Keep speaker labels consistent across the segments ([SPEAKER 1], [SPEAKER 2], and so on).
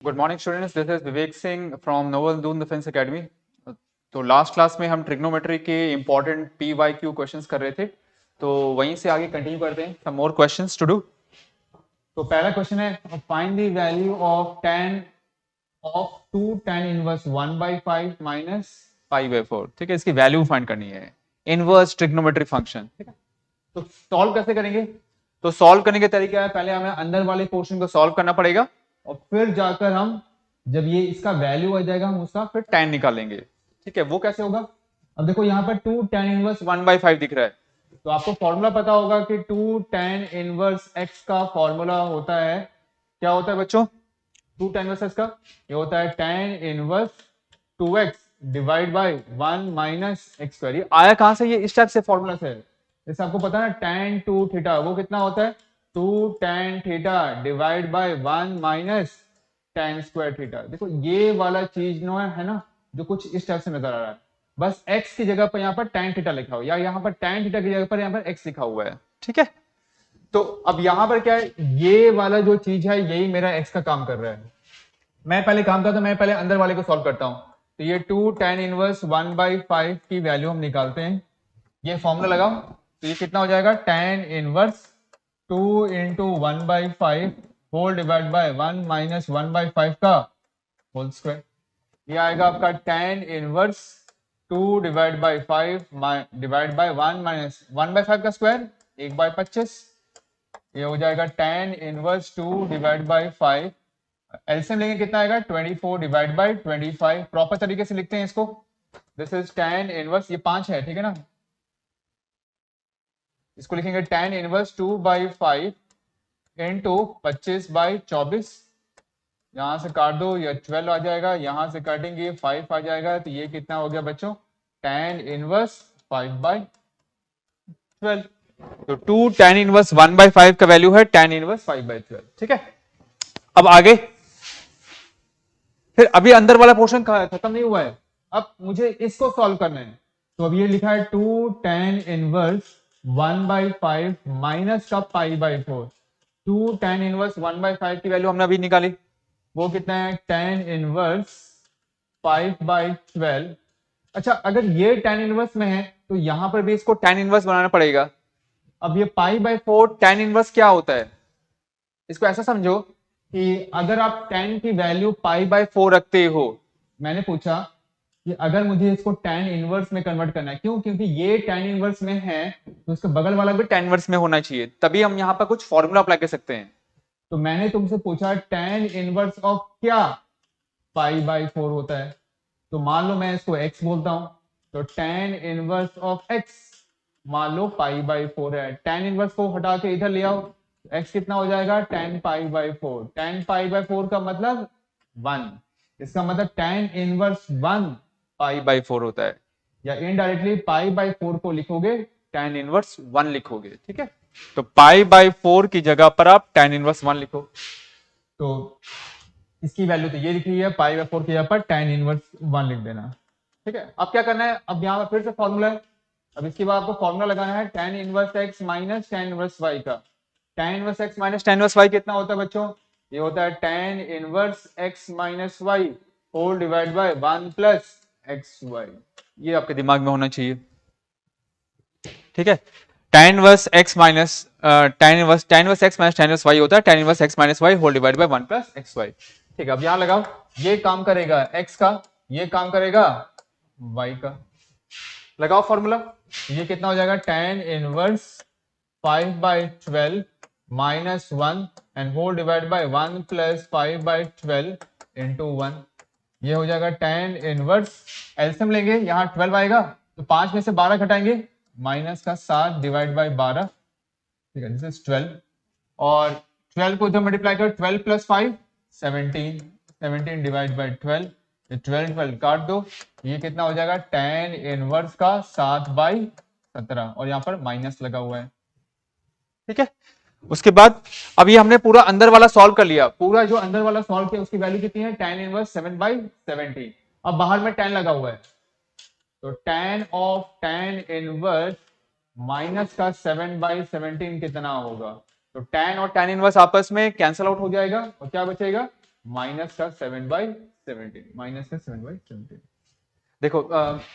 [SPEAKER 1] Good morning students, this is Vivek Singh from Noble Doon Defence Academy. तो last class में हम trigonometry के important P Y Q questions कर रहे थे, तो वहीं से आगे कंटिन्यू करते हैं। Some more questions to do. तो पहला क्वेश्चन है, find the value of tan of 2 tan inverse 1/5 minus π/4। ठीक है, इसकी वैल्यू फाइंड करनी है, इनवर्स ट्रिग्नोमेट्री फंक्शन। ठीक है, तो सॉल्व कैसे करेंगे? तो सॉल्व करने का तरीका है, पहले हमें अंदर वाले पोर्शन को सॉल्व करना पड़ेगा और फिर जाकर हम जब ये इसका वैल्यू आ जाएगा हम उसका फिर tan निकालेंगे। ठीक है, वो कैसे होगा? अब देखो यहाँ पर 2 tan इनवर्स 1/5 दिख रहा है, तो आपको फॉर्मूला पता होगा कि 2 tan इनवर्स x का फॉर्मूला होता है, क्या होता है बच्चों? 2 tan इनवर्स x का ये होता है tan inverse 2x divide by 1 minus x square. ये आया कहां से? ये इस टाइप से फॉर्मूला से है। जैसे आपको पता है ना tan 2 थीटा, वो कितना होता है? 2 tan theta divide by 1 minus tan square theta. देखो ये वाला चीज नो है ना, जो कुछ इस टाइप से नजर आ रहा है। बस x की जगह पर यहाँ पर tan थीटा लिखा हुआ, या यहाँ पर tan थीटा की जगह पर यहाँ पर x लिखा हुआ है। ठीक है, तो अब यहां पर क्या है, ये वाला जो चीज है यही मेरा x का काम कर रहा है। मैं पहले काम करता हूं, मैं पहले अंदर वाले को सॉल्व करता हूं। तो ये 2 tan इनवर्स 1/5 की वैल्यू हम निकालते हैं। ये फॉर्मूला लगाओ, तो ये कितना हो जाएगा? tan inverse 2 into 1/5 whole divide by 1 minus 1/5 का होल स्क्वायर। ये आएगा आपका tan inverse 2 divide by 5 divide by 1 minus 1/5 का स्क्वायर 1/25। ये हो जाएगा tan inverse 2 divide by 5। LCM लेंगे कितना आएगा? 24 डिवाइड बाय 25। प्रॉपर तरीके से लिखते हैं इसको। दिस इज tan इनवर्स, ये 5 है, ठीक है ना, इसको लिखेंगे tan इनवर्स 2/5 इंटू 25/24। यहां से काट दो, ये 12 आ जाएगा, यहां से काटेंगे 5 आ जाएगा, तो ये कितना हो गया बच्चों? tan inverse 5/12। तो 2 tan इनवर्स 1/5 का वैल्यू है tan इनवर्स 5/12। ठीक है, अब आगे फिर अभी अंदर वाला पोर्शन खत्म नहीं हुआ है, अब मुझे इसको सॉल्व करना है। तो अब ये लिखा है 2 tan इनवर्स 1/5 माइनस का π/4। 2 tan इनवर्स 1/5 की वैल्यू हमने अभी निकाली, वो कितना है? tan inverse 5/12। अच्छा, अगर ये tan इनवर्स में है तो यहां पर भी इसको tan इनवर्स बनाना पड़ेगा। अब ये π/4 tan इनवर्स क्या होता है? इसको ऐसा समझो कि अगर आप tan की वैल्यू π/4 रखते हो, मैंने पूछा कि अगर मुझे इसको tan इनवर्स में कन्वर्ट करना है, क्यों? क्योंकि ये tan इनवर्स में है तो इसका बगल वाला भी tan इनवर्स में होना चाहिए, तभी हम यहाँ पर कुछ फॉर्मूला अप्लाई कर सकते हैं। तो मैंने तुमसे पूछा tan इनवर्स ऑफ क्या π/4 होता है, तो मान लो मैं इसको x बोलता हूं, तो tan इनवर्स ऑफ x मान लो π/4 है। tan इनवर्स को हटा के इधर ले आओ, x कितना हो जाएगा? tan π/4। tan π/4 का मतलब 1, इसका मतलब tan इनवर्स 1 π/4 होता है, या इनडायरेक्टली π/4 को लिखोगे tan इनवर्स 1 लिखोगे। ठीक है, तो π/4 की जगह पर आप tan इनवर्स 1 लिखो। तो इसकी वैल्यू तो ये लिख रही है, π/4 की जगह पर tan इनवर्स 1 लिख देना। ठीक है, अब क्या करना है? अब यहाँ पर फिर से फॉर्मूला है, अब इसके बाद आपको फॉर्मूला लगाना है tan inverse x minus tan inverse y का। tan inverse x minus tan inverse y कितना होता है बच्चों? ये होता है tan inverse x minus y whole divide by 1 plus xy। ये आपके दिमाग में होना चाहिए। ठीक है, tan inverse x minus tan inverse x minus tan inverse y होता है tan inverse x minus y whole divide by 1 plus xy। ठीक है, अब यहां लगाओ, ये काम करेगा x का, ये काम करेगा y का। लगाओ फॉर्मूला, ये कितना हो जाएगा? tan inverse 5/12 minus 1 and whole divide by 1 plus 5/12 into 1। ये हो जाएगा tan इनवर्स, एलसीएम लेंगे, यहाँ 12 आएगा तो 5 में से 12 घटाएंगे, माइनस का 7 डिवाइड बाय 12। ठीक है, दिस इज 12, और 12 को इधर मल्टीप्लाई करो, 12 प्लस 5 17, 17 डिवाइड बाय 12, 12 काट दो, ये कितना हो जाएगा? tan इनवर्स का 7/17, और यहाँ पर माइनस लगा हुआ है। ठीक है, उसके बाद अब ये हमने पूरा अंदर वाला सॉल्व कर लिया, पूरा जो अंदर वाला सॉल्व किया उसकी वैल्यू कितनी है? tan inverse 7/17। अब बाहर में tan लगा हुआ है, तो tan of tan inverse minus का 7/17 कितना होगा? तो tan और tan इनवर्स आपस में कैंसल आउट हो जाएगा, और क्या बचेगा? माइनस का 7/17, माइनस का 7/17। देखो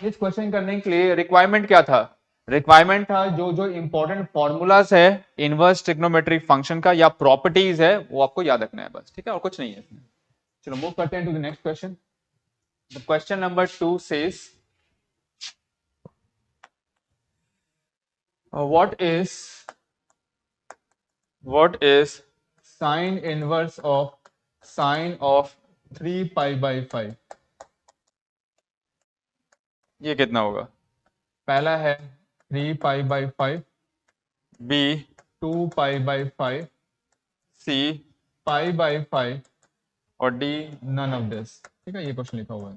[SPEAKER 1] इस क्वेश्चन करने के लिए रिक्वायरमेंट क्या था? रिक्वायरमेंट था जो जो इंपॉर्टेंट फॉर्मूलाज है इनवर्स ट्रिग्नोमेट्रिक फंक्शन का या प्रॉपर्टीज है वो आपको याद रखना है बस, ठीक है, और कुछ नहीं है इसमें। चलो मूव करते हैं to the next question. Question number 2 says what is sine inverse of sine of 3π/5? ये कितना होगा? पहला है 3π/5, बी 2π/5, सी π/5 और डी नन ऑफ दिस। ठीक है, ये क्वेश्चन लिखा हुआ है।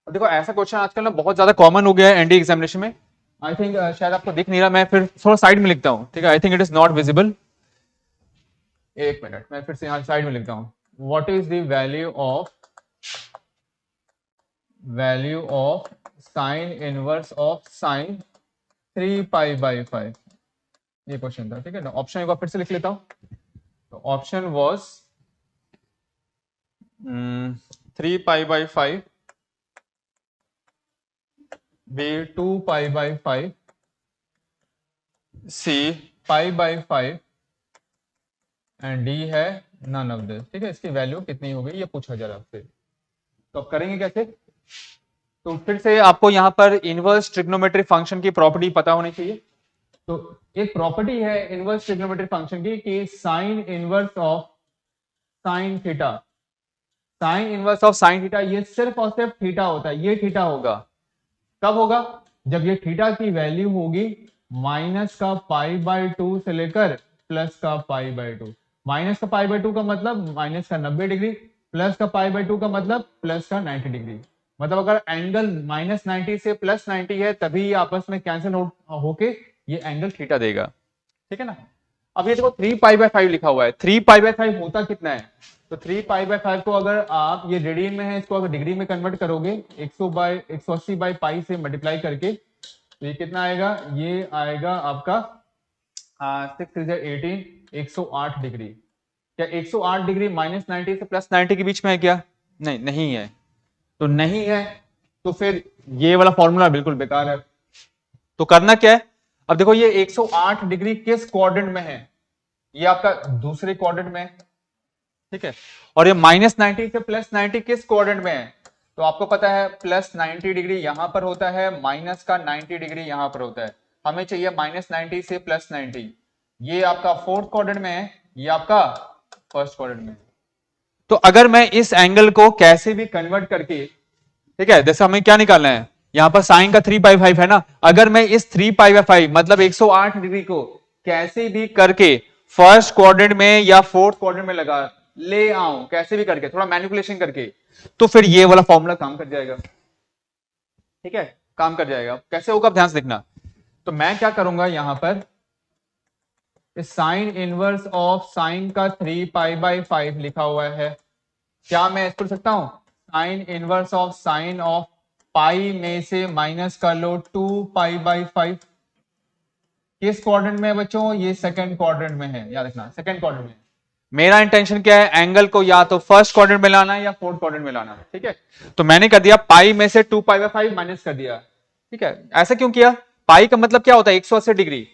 [SPEAKER 1] अब देखो ऐसा क्वेश्चन आजकल ना बहुत ज्यादा कॉमन हो गया है एनडी एग्जामिनेशन में। आई थिंक शायद आपको दिख नहीं रहा, मैं फिर थोड़ा साइड में लिखता हूँ, ठीक है। I think it is not visible. एक मिनट, मैं फिर से यहाँ साइड में लिखता हूँ। What is the value of sine inverse of sine 3π/5? ये क्वेश्चन था, ठीक है ना। ऑप्शन एक बार फिर से लिख लेता हूँ। तो option was 3π/5, B 2π/5, C π/5 and D है नन ऑफ दिस। ठीक है, इसकी वैल्यू कितनी हो गई ये पूछा जा रहा है आपसे। तो अब करेंगे कैसे? तो फिर से आपको यहाँ पर इनवर्स ट्रिग्नोमेट्रिक फंक्शन की प्रॉपर्टी पता होनी चाहिए। तो एक प्रॉपर्टी है इनवर्स ट्रिग्नोमेट्रिक फंक्शन की कि sign inverse of sine theta, sign inverse of sine theta ये सिर्फ और सिर्फ थीटा होता है। ये थीटा होगा कब होगा? जब ये थीटा की वैल्यू होगी माइनस का π/2 से लेकर प्लस का π/2। माइनस का π/2 का मतलब माइनस का 90 डिग्री, प्लस का π/2 का मतलब प्लस का 90 डिग्री। मतलब अगर एंगल -90 से +90 है तभी ये आपस में कैंसिल होके ये एंगल थीटा देगा, ठीक है ना। अब ये देखो 3π/5 लिखा हुआ है। 3π/5 होता कितना है? तो 3π/5 को अगर आप, ये रेडियन में है, इसको अगर डिग्री में कन्वर्ट करोगे 180/π से मल्टीप्लाई करके, तो ये कितना आएगा? ये आएगा आपका 6 18, 108 डिग्री। क्या 108 डिग्री -90 से +90 के बीच में है क्या? नहीं, नहीं है। तो नहीं है तो फिर ये वाला फॉर्मूला बिल्कुल बेकार है। तो करना क्या है? अब देखो ये 108 डिग्री किस क्वाड्रेंट में है? ये आपका दूसरे क्वाड्रेंट में है, ठीक है। और ये -90 से +90 किस क्वाड्रेंट में है? तो आपको पता है +90 डिग्री यहां पर होता है, माइनस का 90 डिग्री यहां पर होता है। हमें चाहिए -90 से +90। ये आपका फोर्थ क्वाड्रेंट में है, ये आपका फर्स्ट क्वाड्रेंट में है। तो अगर मैं इस एंगल को कैसे भी कन्वर्ट करके, ठीक है, जैसे हमें क्या निकालना है, यहां पर साइन का 3π/5 है ना, अगर मैं इस 3π/5 मतलब 108 डिग्री को कैसे भी करके फर्स्ट क्वाड्रेंट में या फोर्थ क्वाड्रेंट में लगा ले आऊं, कैसे भी करके थोड़ा मैनिपुलेशन करके, तो फिर ये वाला फॉर्मूला काम कर जाएगा, ठीक है, काम कर जाएगा। कैसे होगा ध्यान से देखना। तो मैं क्या करूंगा, यहां पर साइन इनवर्स ऑफ साइन का 3π/5 लिखा हुआ है, क्या मैं इसको लिख सकता हूं? Sine inverse of sine of pi में से माइनस कर लो 2π/5। किस क्वाड्रेंट में है बच्चों? ये सेकंड क्वाड्रेंट में है, याद रखना सेकंड क्वाड्रेंट में। मेरा इंटेंशन क्या है? एंगल को या तो फर्स्ट क्वाड्रेंट में लाना है या फोर्थ क्वाड्रेंट में लाना है, ठीक है। तो मैंने कर दिया पाई में से 2π/5 माइनस कर दिया, ठीक है। ऐसा क्यों किया? पाई का मतलब क्या होता है? 180 डिग्री।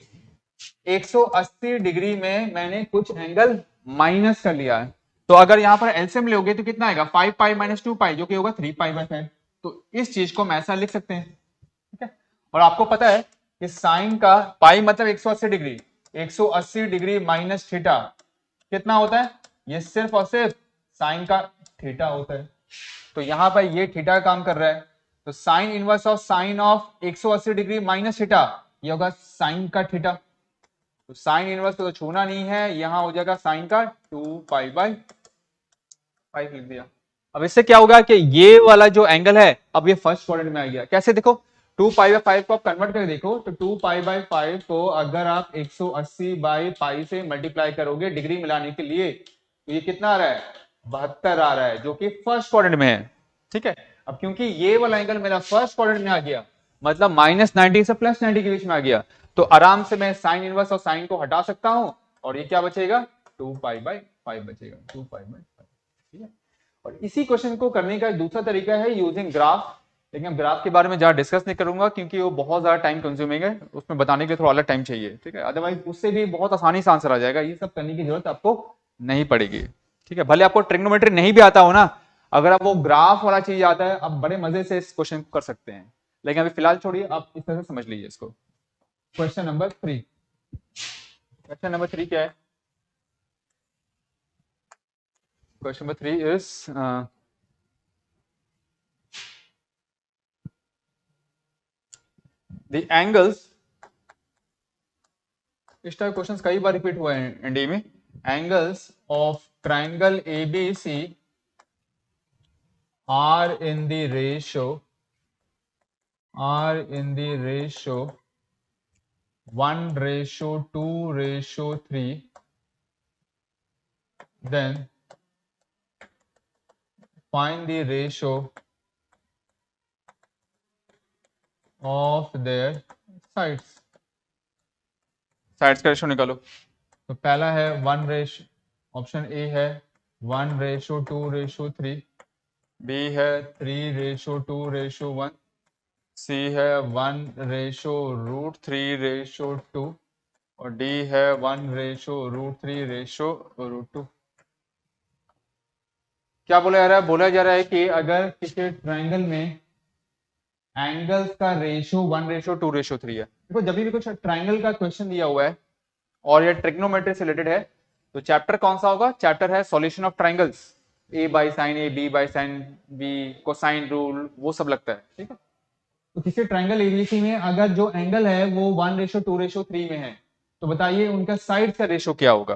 [SPEAKER 1] 180 डिग्री में मैंने कुछ एंगल माइनस कर लिया है। तो अगर यहां पर एलसीएम लोगे तो कितना आएगा? 5π - 2π जो कि होगा 3π/5। तो इस चीज को हम ऐसा लिख सकते हैं, ठीक है। और आपको पता है कि साइन का पाई मतलब 180 डिग्री, 180 डिग्री माइनस थीटा कितना होता है? ये सिर्फ और सिर्फ साइन का थीटा होता है। तो यहां पर ये थीटा काम कर रहा है, तो sign inverse of sine of 180 degree minus theta ये होगा साइन का थीटा। तो साइन इनवर्स को तो छूना नहीं है, यहां हो जाएगा साइन का 2π/5 लिख दिया। अब इससे क्या होगा कि ये वाला जो एंगल है अब ये फर्स्ट क्वाड्रेंट में आ गया। कैसे? देखो 2π/5 को आप कन्वर्ट करके देखो, तो 2π/5 को अगर आप 180/π से मल्टीप्लाई करोगे डिग्री मिलाने के लिए, तो ये कितना आ रहा है? 72 आ रहा है, जो कि फर्स्ट क्वाड्रेंट में है, ठीक है। अब क्योंकि ये वाला एंगल मेरा फर्स्ट क्वाड्रेंट में आ गया, मतलब -90 से +90 के बीच में आ गया, तो आराम से मैं साइन इनवर्स और साइन को हटा सकता हूं और ये क्या बचेगा? 2π/5 बचेगा, 2π/5। ठीक है। और इसी क्वेश्चन को करने का एक दूसरा तरीका है यूजिंग ग्राफ, लेकिन मैं ग्राफ के बारे में ज्यादा डिस्कस नहीं करूंगा क्योंकि वो बहुत ज्यादा टाइम कंज्यूमिंग है, उसमें बताने के लिए थोड़ा अलग टाइम चाहिए, ठीक है। अदरवाइज उससे भी बहुत आसानी से आंसर आ जाएगा, ये सब करने की जरूरत आपको नहीं पड़ेगी, ठीक है। भले आपको ट्रिग्नोमेट्री नहीं भी आता हो ना, अगर आप वो ग्राफ वाला चीज आता है, आप बड़े मजे से इस क्वेश्चन को कर सकते हैं। लेकिन अभी फिलहाल छोड़िए, आप इस तरह से समझ लीजिए इसको। क्वेश्चन नंबर 3, क्वेश्चन नंबर 3 क्या है? Question number 3 is the angles, इस टाइप क्वेश्चंस कई बार रिपीट हुआ है एनडी में। Angles of triangle ABC are in the ratio, are in the ratio 1:2:3, then find the ratio of their sides। Sides का ratio निकालो। तो पहला है 1 ऑप्शन ए है 1:2:3, बी है 3:2:1, सी है 1:√3:2 और डी है 1:√3:2। क्या बोला जा रहा है? बोला जा रहा है कि अगर किसी ट्रायंगल में एंगल्स का रेशियो 1:2:3 है। देखो जब भी कुछ ट्रायंगल का क्वेश्चन दिया हुआ है और ये ट्रिग्नोमेट्री से रिलेटेड है, तो चैप्टर कौन सा होगा? चैप्टर है solution of triangles, A by sine A, B by sine B, cosine rule, वो सब लगता है, ठीक है। तो किसी ट्रायंगल एबीसी में अगर जो एंगल है वो 1:2:3 में है, तो बताइए उनका साइड का रेशियो क्या होगा।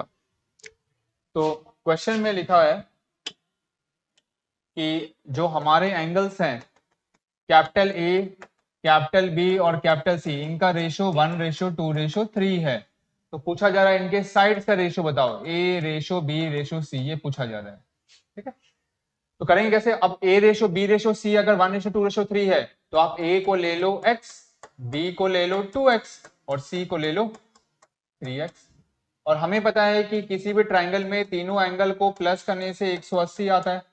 [SPEAKER 1] तो क्वेश्चन में लिखा है कि जो हमारे एंगल्स हैं कैपिटल ए, कैपिटल बी और कैपिटल सी, इनका रेशियो 1:2:3 है। तो पूछा जा रहा है इनके साइड्स का रेशियो बताओ, A ratio B ratio C, ये पूछा जा रहा है, ठीक है। तो करेंगे कैसे? अब A ratio B ratio C अगर 1:2:3 है, तो आप ए को ले लो x, बी को ले लो 2x और सी को ले लो 3x। और हमें पता है कि किसी भी ट्राइंगल में तीनों एंगल को प्लस करने से 180 आता है।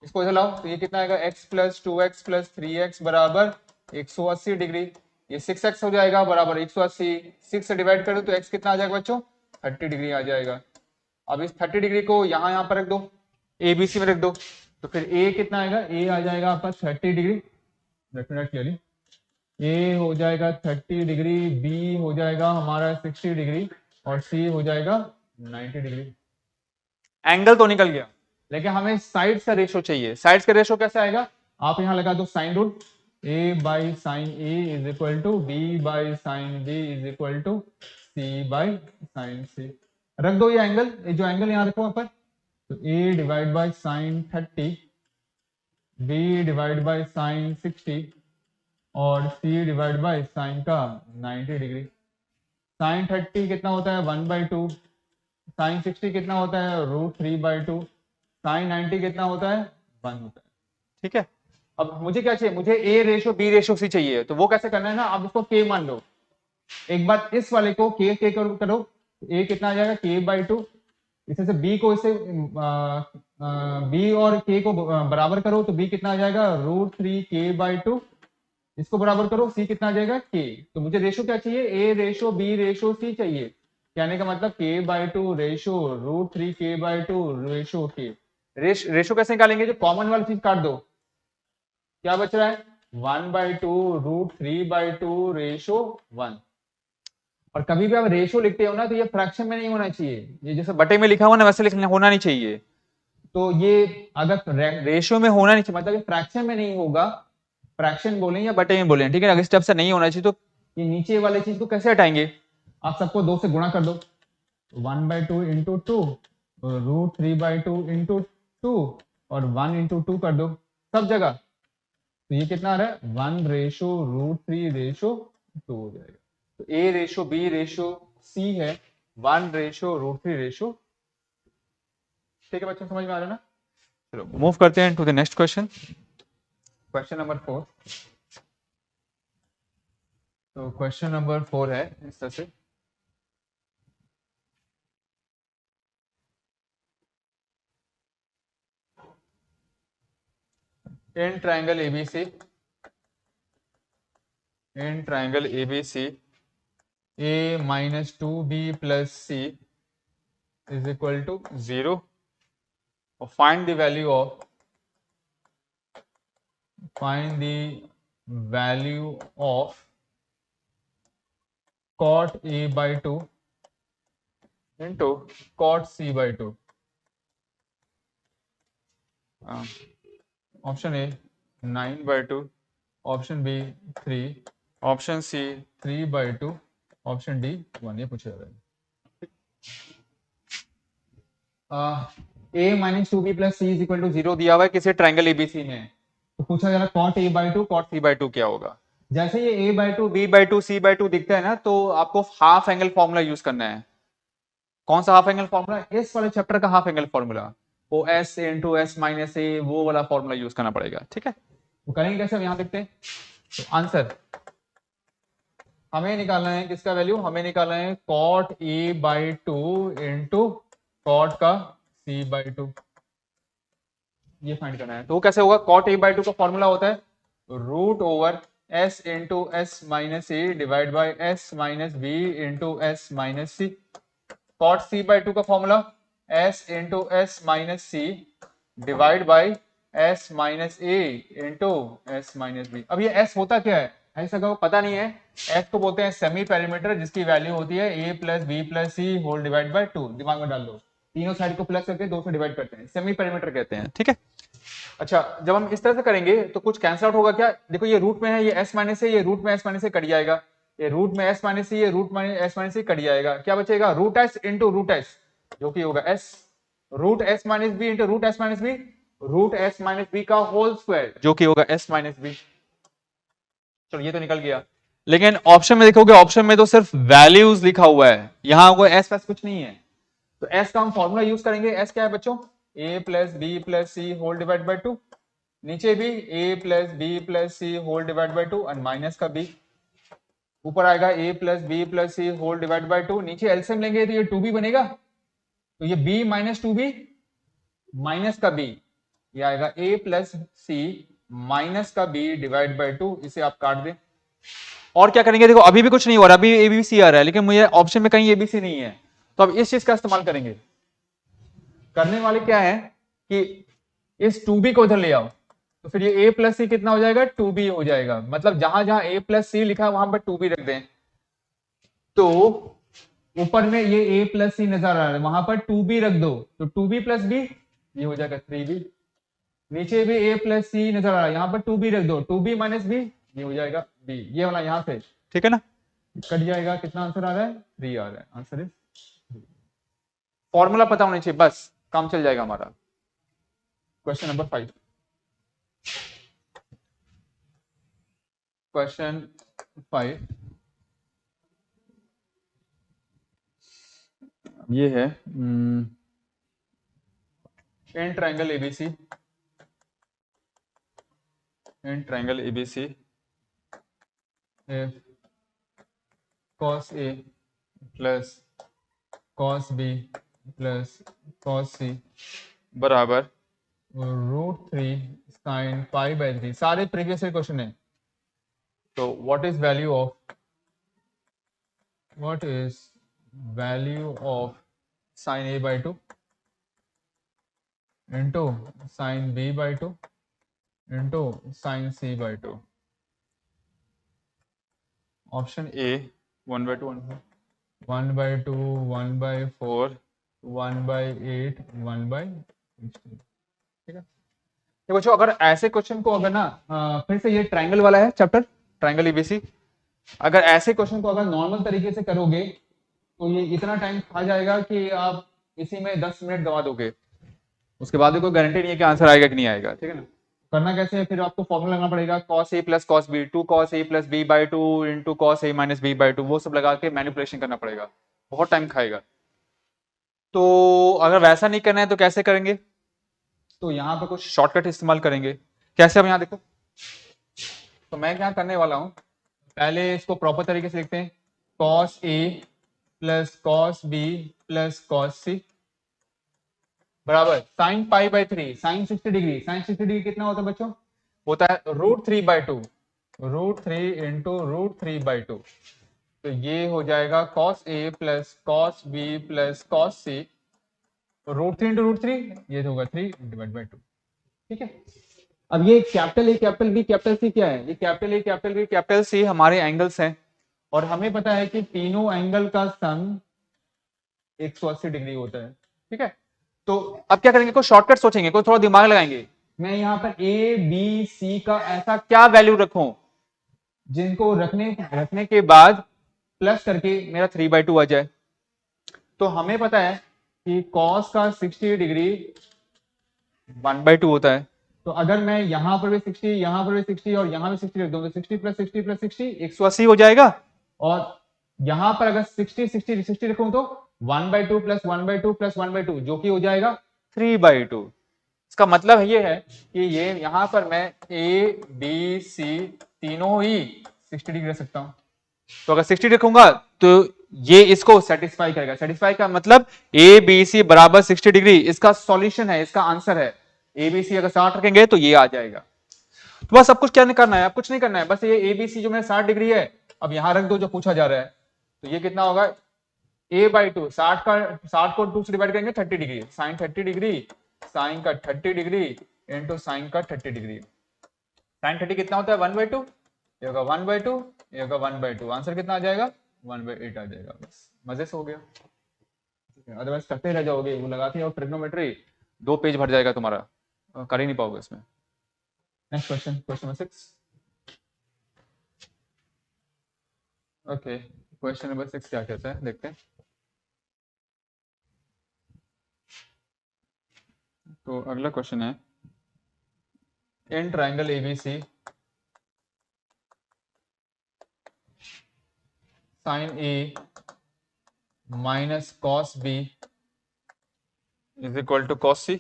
[SPEAKER 1] इसको इधर लाओ, तो ये कितना आएगा? x plus 2x plus 3x बराबर 180 डिग्री। ये 6x हो जाएगा बराबर 180, 6 से डिवाइड कर दो तो x कितना आ जाएगा बच्चों? 30 डिग्री आ जाएगा। अब इस 30 डिग्री को यहाँ पर रख दो, ए बी सी में रख दो, तो फिर a कितना आएगा? a आ जाएगा आपका 30 डिग्री, क्लियरली a हो जाएगा 30 डिग्री, b हो जाएगा हमारा 60 डिग्री और c हो जाएगा 90 डिग्री। एंगल तो निकल गया, लेकिन हमें साइड्स का रेशियो चाहिए। साइड्स का रेशियो कैसे आएगा? आप यहां लगा दो sine rule, a by sine A is equal to B by sine B is equal to C by sine C. रख दो ये एंगल, ये जो एंगल यहां रखो वहां पर, तो a divide by sine 30, b divide by sine 60 और c डिवाइड बाई साइन का 90 डिग्री। साइन 30 कितना होता है? 1/2। साइन 60 कितना होता है? √3/2। साइन 90 कितना होता है? 1 होता है, ठीक है। अब मुझे क्या चाहिए? मुझे a ratio b ratio c चाहिए। तो वो कैसे करना है ना, आप इसको k मान लो। एक बार इस वाले को k करो, a कितना आ जाएगा? k/2। इसे से b को इसे b और k को बराबर करो तो b कितना आ जाएगा? √3k/2। इसको बराबर करो, c कितना आ जाएगा? k। तो मुझे रेशियो क्या चाहिए? a ratio b ratio c चाहिए। कहने का मतलब k/2 ratio √3k/2 ratio k। Ratio कैसे निकालेंगे? जो कॉमन वाली चीज काट दो, क्या बच रहा है? 1/2 √3/2 रेशियो 1। और कभी भी आप रेशियो लिखते हो ना, तो ये फ्रैक्शन में नहीं होना चाहिए, ये जैसे बटे में लिखा हुआ ना वैसे लिखना होना नहीं चाहिए। तो ये अगर रेशियो में होना नहीं चाहिए, मतलब ये फ्रैक्शन में नहीं होगा, फ्रैक्शन बोलें या बटे में बोलें, ठीक है। अगर स्टेप से नहीं होना चाहिए तो ये नीचे वाले चीज को कैसे हटाएंगे? आप सबको 2 से गुणा कर दो, 1/2 इंटू 2, √3/2 इंटू 2 और 1 इंटू 2 कर दो सब जगह। तो ये कितना आ रहा है? 1:√3/2 हो जाएगा। तो a ratio b ratio c है 1:√3/2। ठीक है बच्चों, समझ में आ रहा है ना? चलो मूव करते हैं to the next question, question number 4। तो क्वेश्चन नंबर 4 है इस तरह से, in triangle ABC, in triangle ABC A minus two B plus C is equal to 0 और find the value of, find the value of cot A by 2 into cot C by 2. Option A 9 by 2, option B 3, option C 3 by 2, option D 1, ये पूछा जा रहा है। A minus two B plus C is equal to 0 दिया हुआ है किसी triangle ABC में, तो पूछा जा रहा है cot A by two cot C by two क्या होगा। जैसे ये A by two B by two C by two दिखता है ना, तो आपको हाफ एंगल फॉर्मूला यूज करना है। कौन सा हाफ एंगल फॉर्मूला? इस वाले चैप्टर का हाफ एंगल फॉर्मूला, वो एस इंटू एस माइनस ए, वो वाला फॉर्मूला यूज करना पड़ेगा। ठीक है, तो करेंगे कैसे? यहां देखते हैं। तो आंसर हमें निकालना है किसका वैल्यू? हमें निकालना है cot A by two into cot का सी बाई टू, ये फाइंड करना है। तो कैसे होगा? कॉट ए बाई टू का फॉर्मूला होता है root over S into S minus A divide by S minus B into S minus C. Cot C by two का formula S into S minus C divide by S minus A into S minus B. अब ये S होता क्या है? ऐसा का पता नहीं है। एस को बोलते हैं सेमी पेरीमीटर, जिसकी वैल्यू होती है A plus B plus C whole divide by two. दिमाग में डाल लो, तीनों साइड को प्लस करके दो से डिवाइड करते हैं, सेमी पेरीमीटर कहते हैं। ठीक है, अच्छा जब हम इस तरह से करेंगे तो कुछ कैंसिल आउट होगा क्या? देखो ये रूट में है, ये एस माइनस से, ये रूट में एस माइनस से कट जाएगा, ये रूट में एस माइनस से, ये रूट में एस माइनस से कट जाएगा। क्या बचेगा? Root S into root S, जो कि होगा S root S minus B into root S minus B, root S minus B का होल स्क्वायर, जो कि होगा एस माइनस बी। चलो ये तो निकल गया, लेकिन ऑप्शन में देखोगे, ऑप्शन में तो सिर्फ वैल्यूज लिखा हुआ है, यहां कोई एस वैस कुछ नहीं है। तो एस का हम फॉर्मूला यूज करेंगे। एस क्या है बच्चों? A plus B plus C whole divide by two, नीचे भी A plus B plus C whole divide by two and minus का बी, ऊपर आएगा A plus B plus C whole divide by two, नीचे LCM लेंगे तो ये two B बनेगा, तो ये B minus two B minus का बी, ये आएगा ए प्लस सी माइनस का बी डिवाइड बाई टू। इसे आप काट दें और क्या करेंगे? देखो अभी भी कुछ नहीं हो रहा, अभी एबीसी आ रहा है, लेकिन मुझे ऑप्शन में कहीं एबीसी नहीं है, तो अब इस चीज का इस्तेमाल करेंगे। करने वाले क्या है कि इस 2b को इधर ले आओ, तो फिर ये a प्लस सी कितना हो जाएगा? 2b हो जाएगा। मतलब जहां जहां a प्लस सी लिखा है वहां पर 2b रख दें, तो ऊपर में ये a प्लस सी नजर आ रहा है, वहां पर 2b रख दो, तो 2b प्लस b ये हो जाएगा 3b। नीचे भी a प्लस सी नजर आ रहा है, यहाँ पर 2b रख दो, 2b माइनस b ये हो जाएगा b, ये वाला यहां से, ठीक है ना, कट जाएगा। कितना आंसर आ रहा है? 3 आ रहा है। आंसर इज, फॉर्मूला पता होना चाहिए, बस काम चल जाएगा हमारा। क्वेश्चन नंबर 5, क्वेश्चन 5 ये है, इन triangle ABC, in triangle ABC if cos a plus cos b plus cos c बराबर रूट 3 साइन पाई बाई 3, सारे प्रीवियस क्वेश्चन है। तो what is value of, what is value of sign a by 2 into sine b by 2 into sine c by 2। Option ए 1/2 1/2 1/4 1/8 1/16। ठीक है, तो बच्चों अगर ऐसे क्वेश्चन को अगर ना फिर से ये ट्राइंगल वाला है चैप्टर, ट्राइंगल एबीसी, अगर ऐसे क्वेश्चन को अगर नॉर्मल तरीके से करोगे तो ये इतना टाइम खा जाएगा कि आप इसी में 10 मिनट गवा दोगे, उसके बाद भी कोई गारंटी नहीं है कि आंसर आएगा कि नहीं आएगा। ठीक है ना, करना कैसे है? फिर आपको फॉर्मूला लगाना पड़ेगा cos a plus cos b, 2 cos a plus b by 2 into cos a minus b by 2, वो सब लगा के मैनिपुलेशन करना पड़ेगा, बहुत टाइम खाएगा। तो अगर वैसा नहीं करना है तो कैसे करेंगे? तो यहाँ पे कुछ शॉर्टकट इस्तेमाल करेंगे। कैसे? अब यहाँ देखो, तो मैं क्या करने वाला हूँ, पहले इसको प्रॉपर तरीके से लिखते हैं, cos a plus cos b plus cos c बराबर sine pi by 3, sine 60 degree, sine 60 degree कितना होता है बच्चों? होता है √3/2, √3 इंटू √3/2। तो ये हो जाएगा cos A plus cos B plus cos C, √3 into √3, ये होगा 3/2। ठीक है। अब ये capital A capital B capital C क्या है? ये capital A capital B capital C हमारे एंगल्स हैं, और हमें पता है कि तीनों एंगल का सम 180 डिग्री होता है। ठीक है। तो अब क्या करेंगे, कोई शॉर्टकट सोचेंगे, कोई थोड़ा दिमाग लगाएंगे। मैं यहाँ पर A B C का ऐसा क्या वैल्यू रखूं जिनको रखने के बाद प्लस करके मेरा 3/2 आ जाए। तो हमें पता है कि cos का 60 डिग्री 1/2 होता है। तो अगर मैं यहां पर भी 60, यहां पर भी 60 और यहां भी 60 रख दूं तो 60 प्लस 60 प्लस 60 180 हो जाएगा। और यहां पर अगर 60 60 60 रखूं तो 1/2 प्लस 1/2 प्लस 1/2 जो कि हो जाएगा 3/2। इसका मतलब ये है कि ये यहां पर मैं A B C तीनों ही 60 डिग्री रख सकता हूं। तो अगर 60 रखूंगा तो ये इसको सेटिस्फाई करेगा। सेटिस्फाई का मतलब ए बी सी बराबर 60 डिग्री इसका सॉल्यूशन है, इसका आंसर है। ए बी सी अगर 60 रखेंगे तो ये आ जाएगा। तो बस सब कुछ क्या नहीं करना है, अब कुछ नहीं करना है, बस ये ए बी सी जो मेरा 60 डिग्री है अब यहां रख दो जो पूछा जा रहा है। तो ये कितना होगा A/2, 60 को 2 से डिवाइड करेंगे 30 डिग्री, साइन 30 डिग्री, साइन का 30 डिग्री इंटू साइन का 30 डिग्री। साइन 30 कितना होता है 1/2, ये होगा 1/2, ये होगा 1/2। आंसर कितना आ जाएगा 1/8 आ जाएगा। बस मजे से हो गया। अदरवाइज करते रह जाओगे, वो लगाते हो ट्रिग्नोमेट्री 2 पेज भर जाएगा तुम्हारा, कर ही नहीं पाओगे इसमें। Next question, question number 6। Okay, question number 6 क्या कहता है देखते हैं। तो अगला क्वेश्चन है, in triangle ABC sin A minus cos B is equal to cos C.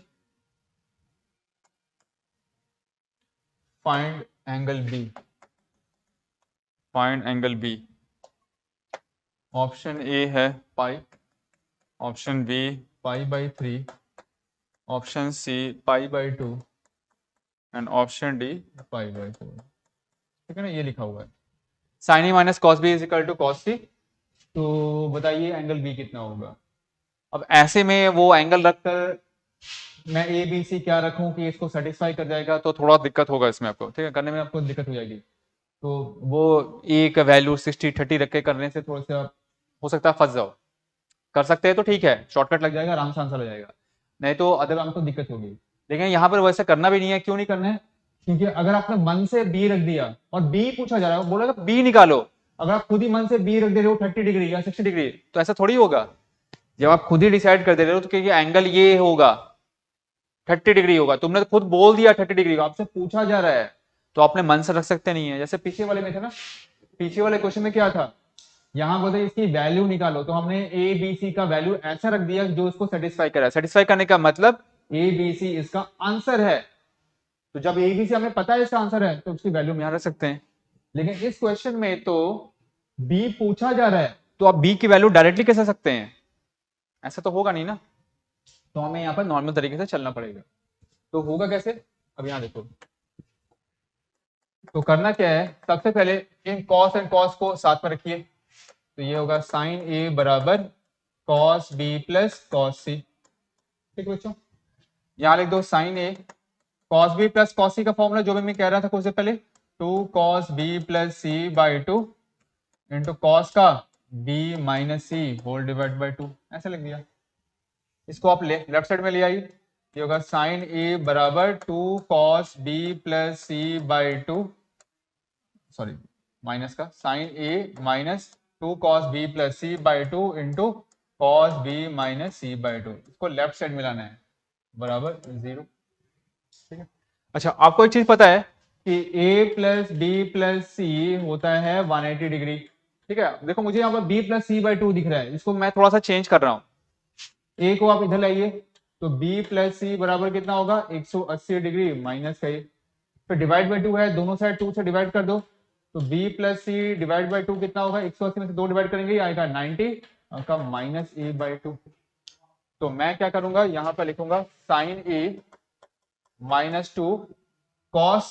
[SPEAKER 1] Find angle B. Find angle B. Option A है pi, option B π/3, option C π/2 and option D π/4। ठीक है ना, ये लिखा हुआ है sine A minus cos B is equal to cos C. तो बताइए एंगल बी कितना होगा। अब ऐसे में वो एंगल रखकर मैं ए बी सी क्या रखूं कि इसको सेटिस्फाई कर जाएगा, तो थोड़ा दिक्कत होगा इसमें आपको। ठीक है, करने में आपको दिक्कत हो जाएगी। तो वो ए का वैल्यू 60 30 रख के करने से थोड़ा सा हो सकता है फंस जाओ। कर सकते हैं तो ठीक है, शॉर्टकट लग जाएगा, आराम से आंसर हो जाएगा, नहीं तो अदर आपको दिक्कत होगी। लेकिन यहाँ पर वैसे करना भी नहीं है। क्यों नहीं करना है? क्योंकि अगर आपने मन से बी रख दिया और बी पूछा जा रहा है, बोला बी निकालो, अगर आप खुद ही मन से बी रख दे रहे हो 30 डिग्री या 60 डिग्री, तो ऐसा थोड़ी होगा। जब आप खुद ही डिसाइड कर दे रहे हो तो क्योंकि एंगल ये होगा 30 डिग्री होगा, तुमने तो खुद बोल दिया 30 डिग्री, आपसे पूछा जा रहा है तो आपने मन से रख सकते नहीं है। जैसे पीछे वाले में था ना, पीछे वाले क्वेश्चन में क्या था, यहां बोलते इसकी वैल्यू निकालो, तो हमने ए बी सी का वैल्यू ऐसा रख दिया जो इसको सेटिस्फाई करा। सेटिस्फाई करने का मतलब ए बी सी इसका आंसर है। तो जब ए बी सी हमें पता है इसका आंसर है तो उसकी वैल्यू हम यहां रख सकते हैं। लेकिन इस क्वेश्चन में तो बी पूछा जा रहा है, तो आप बी की वैल्यू डायरेक्टली कैसे सकते हैं, ऐसा तो होगा नहीं ना। तो हमें यहाँ पर नॉर्मल तरीके से चलना पड़ेगा। तो होगा कैसे, अब यहाँ देखो। तो करना क्या है, सबसे पहले इन कॉस एंड कॉस को साथ में रखिए। तो ये होगा साइन ए बराबर कॉस बी प्लस कॉस सी। ठीक बच्चों, यहां लिख दो साइन ए कॉस बी प्लस कॉस सी का फॉर्मूला जो भी मैं कह रहा था कुछ देर पहले, 2 cos b plus C by 2 into cos का b minus C whole divide by 2, ऐसे लिख दिया। इसको आप लेफ्ट साइड में ले आइए। ये होगा साइन ए बराबर 2 cos b plus C by 2, sorry minus का sine A minus 2 cos b plus C by 2 into cos B minus C by 2, इसको लेफ्ट साइड में लाना है बराबर 0। ठीक है। अच्छा, आपको एक चीज पता है कि a प्लस बी प्लस सी होता है 180 डिग्री। ठीक है, देखो मुझे यहाँ पर b प्लस सी बाई 2 दिख रहा है, इसको मैं थोड़ा सा चेंज कर रहा हूँ। a को आप इधर लाइए, तो b प्लस सी बराबर कितना होगा 180 डिग्री माइनस का, फिर डिवाइड बाई 2 है, दोनों साइड 2 से डिवाइड कर दो। तो b plus C divide by 2 कितना होगा, 180 में से 2 डिवाइड करेंगे आएगा 90 का माइनस a बाई 2। तो मैं क्या करूंगा, यहां पर लिखूंगा sine a minus 2 cos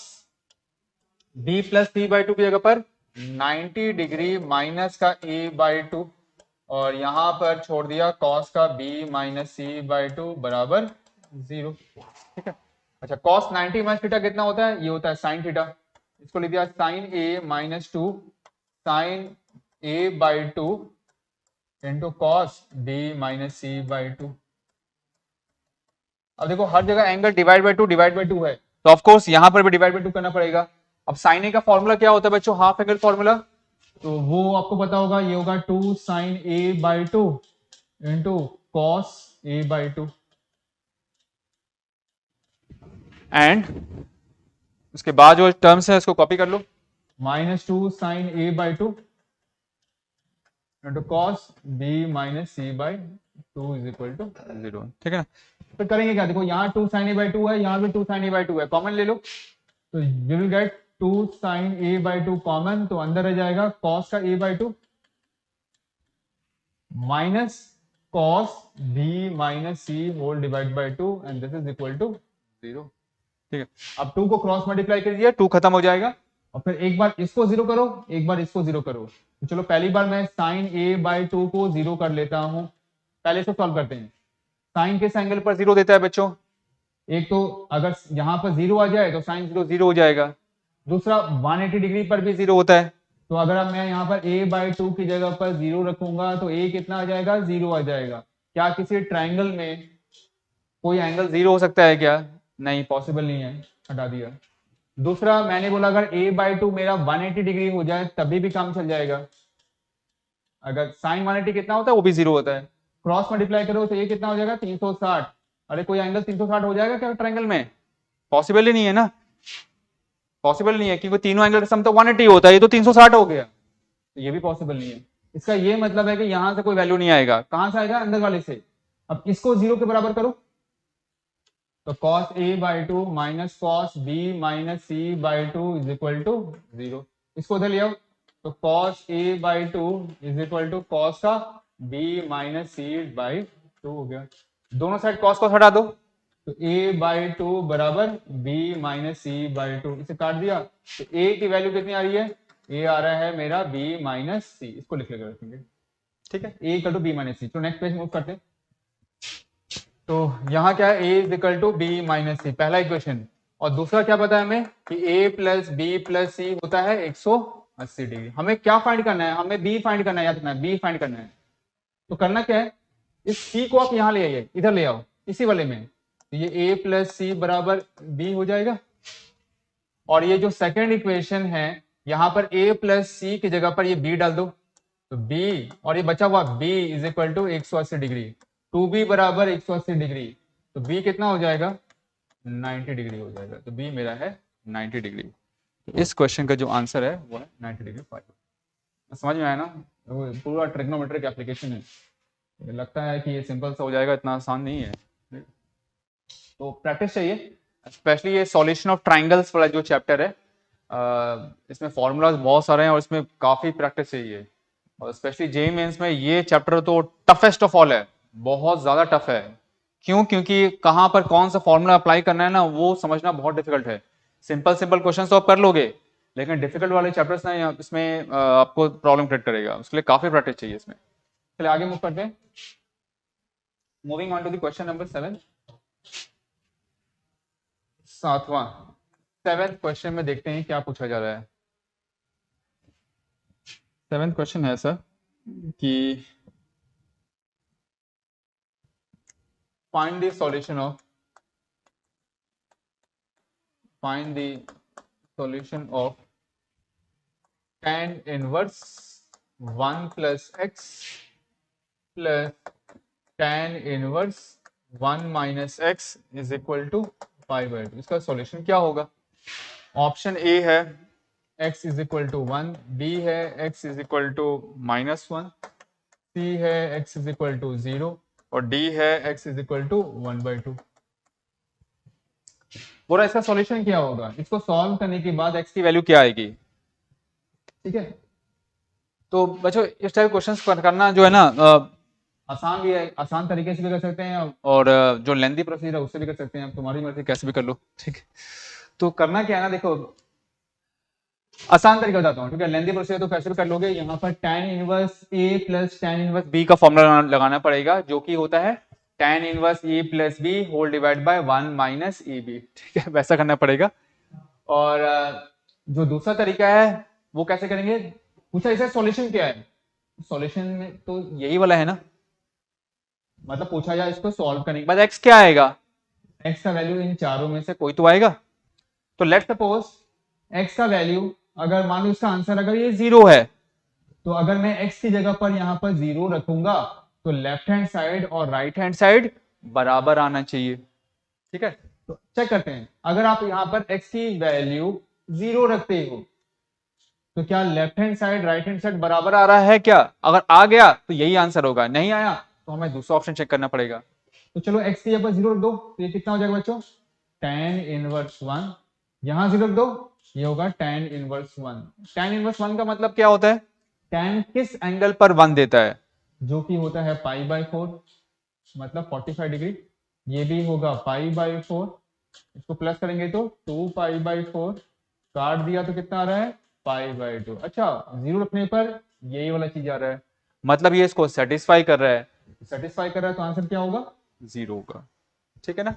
[SPEAKER 1] b plus C by two की जगह पर 90 डिग्री माइनस का a बाई टू, और यहां पर छोड़ दिया cos का b minus C by two बराबर 0। ठीक है। अच्छा, cos 90 माइनस थीटा कितना होता है? ये होता है साइन थीटा। इसको लिख दिया sine a minus two sine a by two into cos b minus C by two. अब देखो हर जगह एंगल डिवाइड बाई टू है, तो ऑफ कोर्स यहां पर भी डिवाइड बाई टू करना पड़ेगा। अब साइन ए का फॉर्मूला क्या होता है बच्चों? Half angle formula. तो वो आपको पता होगा, ये होगा two sine A by two into cos A by two, and उसके बाद जो टर्म्स है उसको कॉपी कर लो, minus two sine A by two into cos B minus C by two is equal to 0। ठीक है ना? तो करेंगे क्या? देखो यहाँ two sine A by two है, यहाँ भी two sine A by two है, कॉमन ले लो, तो you will get two sine A by two common, तो अंदर रह जाएगा कॉस का A by two minus cos B minus C whole divide by two, and this is equal to 0। ठीक है। अब टू को क्रॉस मल्टीप्लाई कर दिया, टू खत्म हो जाएगा, और फिर एक बार इसको 0 करो, एक बार इसको 0 करो। तो चलो पहली बार मैं साइन ए बाई टू को 0 कर लेता हूं। पहले इसको सॉल्व करते हैं। साइन किस एंगल पर 0 देता है बच्चों? एक तो अगर यहां पर 0 आ जाए तो साइन 0 0 हो जाएगा, दूसरा 180 डिग्री पर भी 0 होता है। तो अगर अब मैं यहाँ पर a बाई टू की जगह पर 0 रखूंगा तो a कितना आ जाएगा? 0 आ जाएगा। क्या किसी ट्राइंगल में कोई एंगल 0 हो सकता है क्या? नहीं, पॉसिबल नहीं है, हटा दिया। दूसरा मैंने बोला अगर a बाई टू मेरा 180 डिग्री हो जाए तभी भी काम चल जाएगा। अगर साइन 180 कितना होता है? वो भी 0 होता है। क्रॉस मल्टीप्लाई करो तो ये कितना हो जाएगा? 360। अरे कोई एंगल 360 हो जाएगा क्या ट्राइंगल में? पॉसिबल ही नहीं है ना, पॉसिबल नहीं है, क्योंकि तीनों एंगल का सम तो 180 होता है, ये तो 360 हो गया, तो ये भी पॉसिबल नहीं है। इसका ये मतलब है कि यहां से कोई वैल्यू नहीं आएगा, कहां से आएगा? अंदर वाले से। अब इसको 0 के बराबर करो, तो cos a by two minus cos b minus C by two is equal to 0। इसको उधर ले आओ, तो cos a by two is equal to cos का b minus C by two हो गया। दोनों साइड cos को हटा दो, तो a बाई टू बराबर b minus C by two, इसे काट दिया, तो a की वैल्यू कितनी आ रही है? a आ रहा है मेरा b माइनस सी, इसको लिख लेकर रखेंगे। ठीक है, a equal to b minus C. तो नेक्स्ट पेज मूव करते हैं। तो यहाँ क्या है? a is equal to B minus C, पहला इक्वेशन। और दूसरा क्या पता है हमें कि a प्लस बी प्लस सी होता है 180 डिग्री। हमें क्या फाइंड करना है? हमें b फाइंड करना है, याद रखना है b फाइंड करना है। तो करना क्या है? इस c को आप यहाँ ले आइए, इधर ले आओ, इसी वाले में। तो ये a प्लस सी बराबर b हो जाएगा, और ये जो सेकेंड इक्वेशन है यहाँ पर a प्लस सी की जगह पर ये b डाल दो, तो b, और ये बचा हुआ b is equal to 180 degree, 2b बराबर 180 डिग्री, तो b कितना हो जाएगा? 90 डिग्री हो जाएगा। तो b मेरा है 90 डिग्री। तो इस क्वेश्चन का जो आंसर है वो है 90 डिग्री 5। समझ में आया ना? वो पूरा ट्रिग्नोमेट्रिक एप्लीकेशन है, लगता है कि ये सिंपल सा हो जाएगा, इतना आसान नहीं है, तो प्रैक्टिस चाहिए। स्पेशली ये सॉल्यूशन ऑफ ट्राइंगल्स वाला जो चैप्टर है, इसमें फॉर्मूलाज बहुत सारे हैं और इसमें काफी प्रैक्टिस चाहिए, और स्पेशली जेईई मेंस में ये चैप्टर तो टफेस्ट ऑफ ऑल है, बहुत ज्यादा टफ है। क्यों? क्योंकि कहां पर कौन सा फॉर्मूला अप्लाई करना है ना, वो समझना बहुत डिफिकल्ट है। सिंपल सिंपल क्वेश्चन तो आप कर लोगे, लेकिन डिफिकल्ट वाले चैप्टर्स ना इसमें आपको प्रॉब्लम क्रिएट करेगा, उसके लिए काफी प्रैक्टिस चाहिए इसमें। चलिए आगे मूव करते हैं। Moving on to the question number 7, सातवां 7th क्वेश्चन में देखते हैं क्या पूछा जा रहा है। 7th क्वेश्चन है सर कि find the solution of tan inverse 1 plus x plus tan inverse 1 minus x is equal to pi by 2। इसका सॉल्यूशन क्या होगा? ऑप्शन ए है x is equal to 1, B है x is equal to -1, C है x is equal to 0, और D है x is equal to 1/2। बोला इसका सॉल्यूशन क्या होगा? इसको सॉल्व करने के बाद x की वैल्यू क्या आएगी? ठीक है, तो बच्चों इस टाइप क्वेश्चंस करना जो है ना, आसान भी है, आसान तरीके से भी कर सकते हैं, और जो लेंथी प्रोसीजर है उससे भी कर सकते हैं, तुम्हारी मर्जी कैसे भी कर लो। ठीक है, तो करना क्या है ना, देखो आसान तरीका बताता हूँ, ठीक है, लेंथी प्रोसीजर तो कैसे भी कर लोगे। यहाँ पर tan inverse A plus tan inverse B का फॉर्मूला लगाना पड़ेगा, जो कि होता है tan inverse A plus B whole divide by 1 minus A B, ठीक है, वैसा करना पड़ेगा। और जो दूसरा तरीका है वो कैसे करेंगे, पूछा इसे सॉल्यूशन क्या है, सॉल्यूशन में तो यही वाला है ना, मतलब पूछा जाए इसको सॉल्व करने के बाद x क्या आएगा, x का वैल्यू इन चारों में से कोई तो आएगा। तो लेट्स सपोज x का वैल्यू, अगर मान लो इसका आंसर अगर ये 0 है, तो अगर मैं x की जगह पर यहाँ पर 0 रखूंगा तो लेफ्ट हैंड साइड और राइट हैंड साइड बराबर आना चाहिए, ठीक है। तो चेक करते हैं, अगर आप यहाँ पर x की वैल्यू 0 रखते हो तो क्या left hand side right hand side बराबर आ रहा है क्या, अगर आ गया तो यही आंसर होगा, नहीं आया तो हमें दूसरा ऑप्शन चेक करना पड़ेगा। तो चलो x की जगह पर 0 रख दो, तो ये कितना हो जाएगा बच्चों, tan इनवर्स 1, यहां 0 रख दो, ये होगा tan इनवर्स 1। tan इनवर्स 1 का मतलब क्या होता है, tan किस एंगल पर 1 देता है, जो कि होता है π/4, मतलब 45 डिग्री। ये भी होगा π/4, इसको प्लस करेंगे तो 2π/4, काट दिया तो कितना आ रहा है π/2। अच्छा, 0 रखने पर यही वाला चीज आ रहा है, मतलब ये इसको सेटिस्फाई कर रहा है, सेटिस्फाई कर रहा है तो आंसर क्या होगा, 0 होगा, ठीक है ना।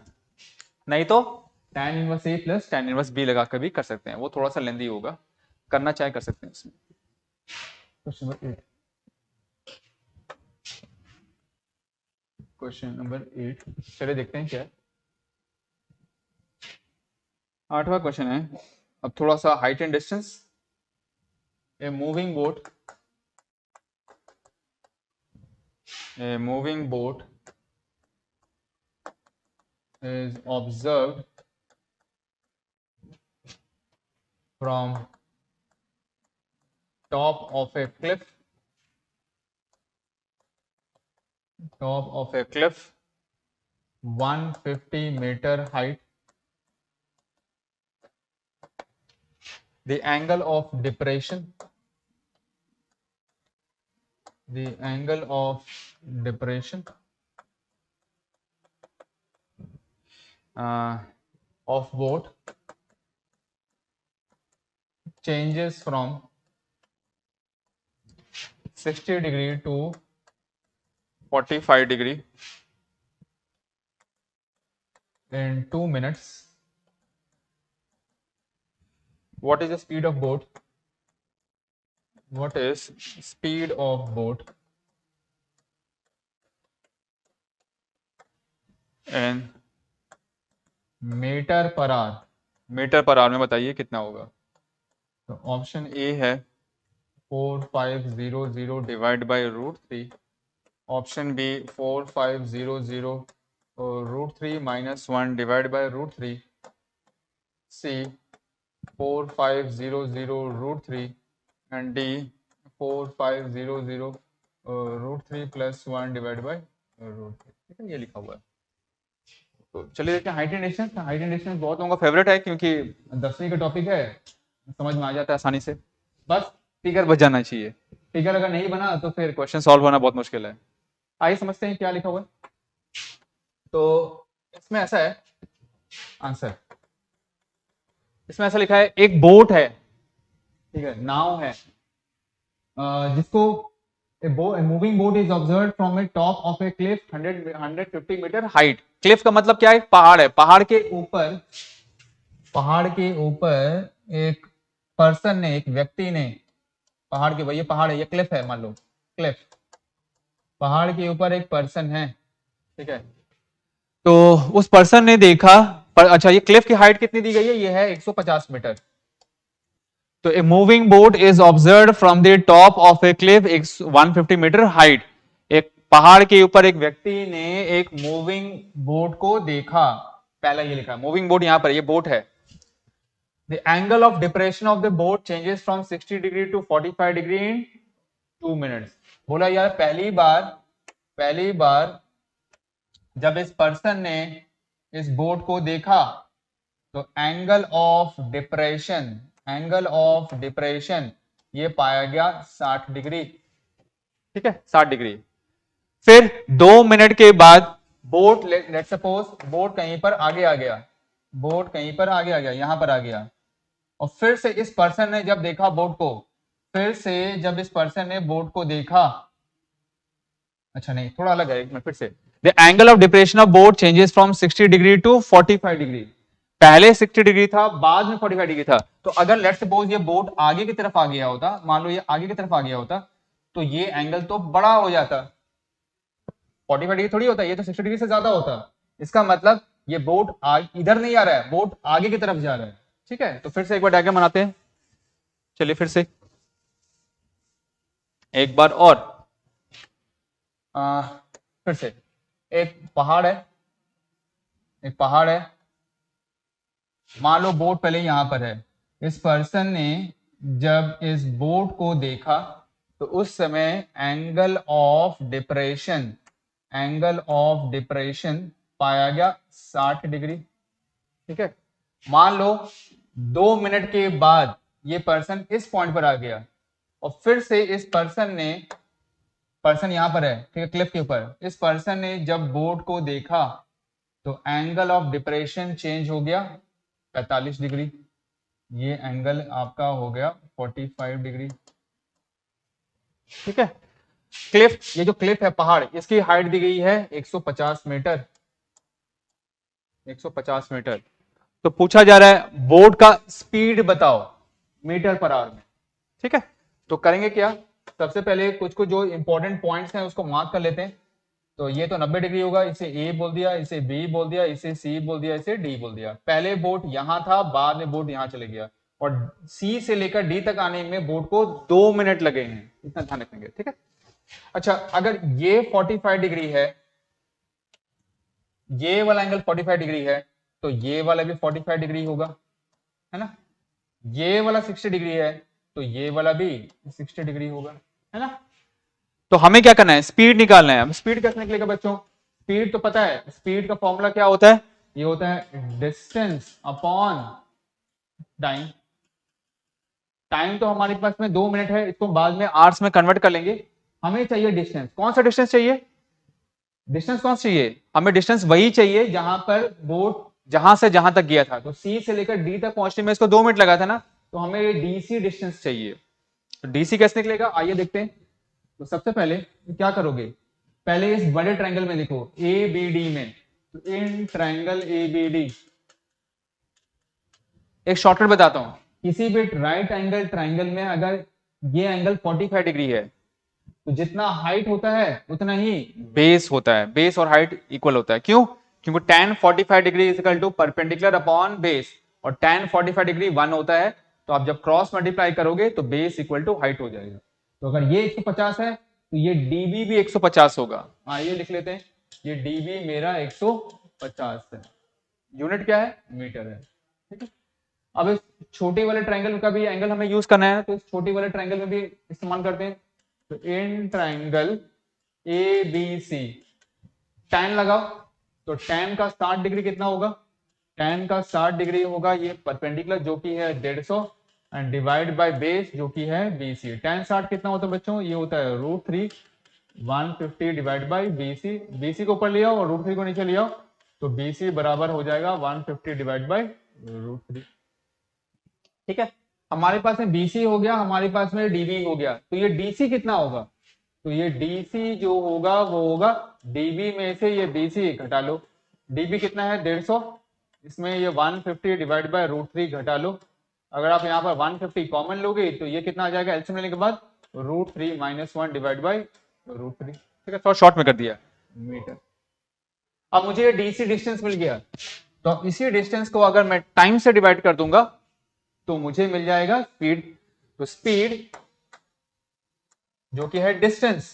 [SPEAKER 1] नहीं तो tan inverse A plus tan inverse B लगा कर भी कर सकते हैं, वो थोड़ा सा लेंदी होगा, करना चाहे कर सकते हैं इसमें। क्वेश्चन नंबर 8, चलिए देखते हैं क्या है। 8वां क्वेश्चन है, अब थोड़ा सा height and distance. A moving boat is observed from top of a cliff 150-meter height. The angle of depression of boat changes from 60 degree to 45 degree in 2 minutes. What is the speed of boat? What is speed of boat in metre per hour में बताइए कितना होगा। तो option A है 4500 divide by √3, option B 4500 √3 minus 1 divide by √3, C 4500 √3 and D 4500 √3 plus 1 divide by √3, ठीक है, ये लिखा हुआ है। तो चलिए देखते हैं height and distance. Height and distance बहुत लोगों का फेवरेट है, क्योंकि 10वीं का टॉपिक है, समझ में आ जाता है आसानी से, बस फिगर बच जाना चाहिए। फिगर अगर नहीं बना तो फिर क्वेश्चन सॉल्व होना बहुत मुश्किल है। आइए समझते हैं क्या लिखा हुआ है। तो इसमें ऐसा है आंसर, इसमें ऐसा लिखा है, एक बोट है, ठीक है, नाव है, जिसको moving boat is observed from a top of a cliff 150 metre height. Cliff का मतलब क्या है, पहाड़ है, पहाड़ के ऊपर एक पर्सन ने, एक व्यक्ति ने, पहाड़ के, ये पहाड़ है, ये क्लिफ है, मान लो क्लिफ, पहाड़ के ऊपर एक पर्सन है, ठीक है। तो उस पर्सन ने देखा अच्छा, ये क्लिफ की हाइट कितनी दी गई है, ये है 150 मीटर। तो a moving boat is observed from the top of a cliff 150 metre height. एक पहाड़ के ऊपर एक व्यक्ति ने एक मूविंग बोट को देखा, पहला ये लिखा मूविंग बोट, यहां पर ये बोट है। The angle of depression of the boat changes from 60 degree to 45 degree in 2 minutes. बोला यार पहली बार जब इस पर्सन ने इस बोट को देखा तो एंगल ऑफ डिप्रेशन ये पाया गया 60 डिग्री, ठीक है, 60 डिग्री। फिर 2 मिनट के बाद बोट, लेट्स सपोज बोट कहीं पर आगे आ गया, यहां पर आ गया, और फिर से इस पर्सन ने जब देखा बोर्ड को, फिर से जब इस पर्सन ने बोर्ड को देखा, अच्छा नहीं थोड़ा अलग है, एक मिनट फिर से, the angle of depression of board changes from 60 degree to 45 degree. पहले 60 डिग्री था, बाद में 45 डिग्री था। तो अगर लेट्स सपोज ये बोर्ड आगे की तरफ आ गया होता, मान लो ये आगे की तरफ आ गया होता, तो ये एंगल तो बड़ा हो जाता, 45 डिग्री थोड़ी होता, ये तो 60 डिग्री से ज्यादा होता। इसका मतलब ये बोर्ड इधर नहीं आ रहा है, बोर्ड आगे की तरफ जा रहा है। ठीक है, तो फिर से एक बार डायग्राम बनाते हैं, चलिए फिर से एक बार और फिर से एक पहाड़ है, एक पहाड़ है, मान लो बोर्ड पहले यहां पर है। इस पर्सन ने जब इस बोर्ड को देखा तो उस समय angle of depression, angle of depression पाया गया 60 डिग्री। ठीक है, मान लो 2 मिनट के बाद ये पर्सन इस पॉइंट पर आ गया और फिर से इस पर्सन ने, पर्सन यहां पर है ठीक है क्लिफ के ऊपर, इस पर्सन ने जब बोर्ड को देखा तो एंगल ऑफ डिप्रेशन चेंज हो गया 45 डिग्री, ये एंगल आपका हो गया 45 डिग्री। ठीक है, क्लिफ, ये जो क्लिफ है पहाड़, इसकी हाइट दी गई है 150 मीटर, 150 मीटर। तो पूछा जा रहा है बोर्ड का स्पीड बताओ मीटर पर आवर में। ठीक है, तो करेंगे क्या, सबसे पहले कुछ कुछ जो इंपॉर्टेंट पॉइंट्स हैं उसको मार्क कर लेते हैं। तो ये तो 90 डिग्री होगा, इसे ए बोल दिया, इसे बी बोल दिया, इसे सी बोल दिया, इसे डी बोल दिया। पहले बोर्ड यहां था, बाद में बोर्ड यहां चले गया, और सी से लेकर डी तक आने में बोर्ड को 2 मिनट लगे हैं, इतना ध्यान रखेंगे। ठीक है, अच्छा अगर ये 45 डिग्री है, ये वाला एंगल 45 डिग्री है, तो ये वाला भी 45 डिग्री होगा, है ना। ये वाला 60 डिग्री है तो ये वाला भी 60 डिग्री होगा, है ना। तो हमें क्या करना है, स्पीड निकालना है। अब स्पीड कैसे निकलेगा बच्चों, स्पीड तो पता है, स्पीड का फॉर्मूला क्या होता है, ये होता है डिस्टेंस अपॉन टाइम। टाइम तो हमारे पास में 2 मिनट है, इसको बाद में आवर्स में कन्वर्ट कर लेंगे। हमें चाहिए डिस्टेंस, कौन सा डिस्टेंस चाहिए, डिस्टेंस कौन सा चाहिए, हमें डिस्टेंस वही चाहिए जहां पर बोट जहां से जहां तक गया था। तो सी से लेकर डी तक पहुंचने में इसको 2 मिनट लगा था ना, तो हमें डीसी डिस्टेंस चाहिए। तो डीसी कैसे निकलेगा, आइए देखते हैं। तो सबसे पहले क्या करोगे, पहले इस बड़े ट्रायंगल में लिखो ए बी डी में, तो in triangle A B D, एक शॉर्टकट बताता हूं, किसी भी राइट एंगल ट्रायंगल में अगर ये एंगल 45 डिग्री है तो जितना हाइट होता है उतना ही बेस होता है, बेस और हाइट इक्वल होता है। क्यों, क्योंकि tan 45 degree is equal to perpendicular upon base, और tan 45 डिग्री 1 होता है। तो आप जब क्रॉस मल्टीप्लाई करोगे तो बेस इक्वल टू हाइट हो जाएगा। तो अगर ये 150 है तो ये dB भी 150 होगा। ये लिख लेते हैं, ये dB मेरा 150 है, यूनिट क्या है, मीटर है। ठीक है, अब इस छोटे वाले ट्रायंगल का भी एंगल हमें यूज करना है, तो इस छोटे वाले ट्रायंगल में भी इस्तेमाल करते हैं। तो in triangle A B C, tan लगाओ, तो tan का 60 डिग्री कितना होगा, tan का 60 डिग्री होगा ये परपेंडिकुलर जो कि है 150 एंड डिवाइड बाय बेस जो कि है BC। tan 60 कितना होता है बच्चों, ये होता है √3 150 डिवाइड बाय BC। BC को ऊपर ले आओ और √3 को नीचे ले आओ, तो BC बराबर हो जाएगा 150 डिवाइड बाय √3। ठीक है, हमारे पास में BC हो गया, हमारे पास में DB हो गया। तो ये DC कितना होगा, तो ये DC जो होगा वो होगा DB में से ये BC घटा लो, DB कितना है 150, इसमें ये 150 डिवाइड बाय √3 घटा लो। अगर आप यहाँ पर 150 कॉमन लोगे तो ये कितना आ जाएगा, एलसीएम लेने के बाद √3 - 1 डिवाइड बाय √3। ठीक है, थोड़ा शॉर्ट में कर दिया मीटर। अब मुझे ये DC डिस्टेंस मिल गया, तो इसी डिस्टेंस को अगर मैं टाइम से डिवाइड कर दूंगा तो मुझे मिल जाएगा स्पीड। तो स्पीड जो कि है distance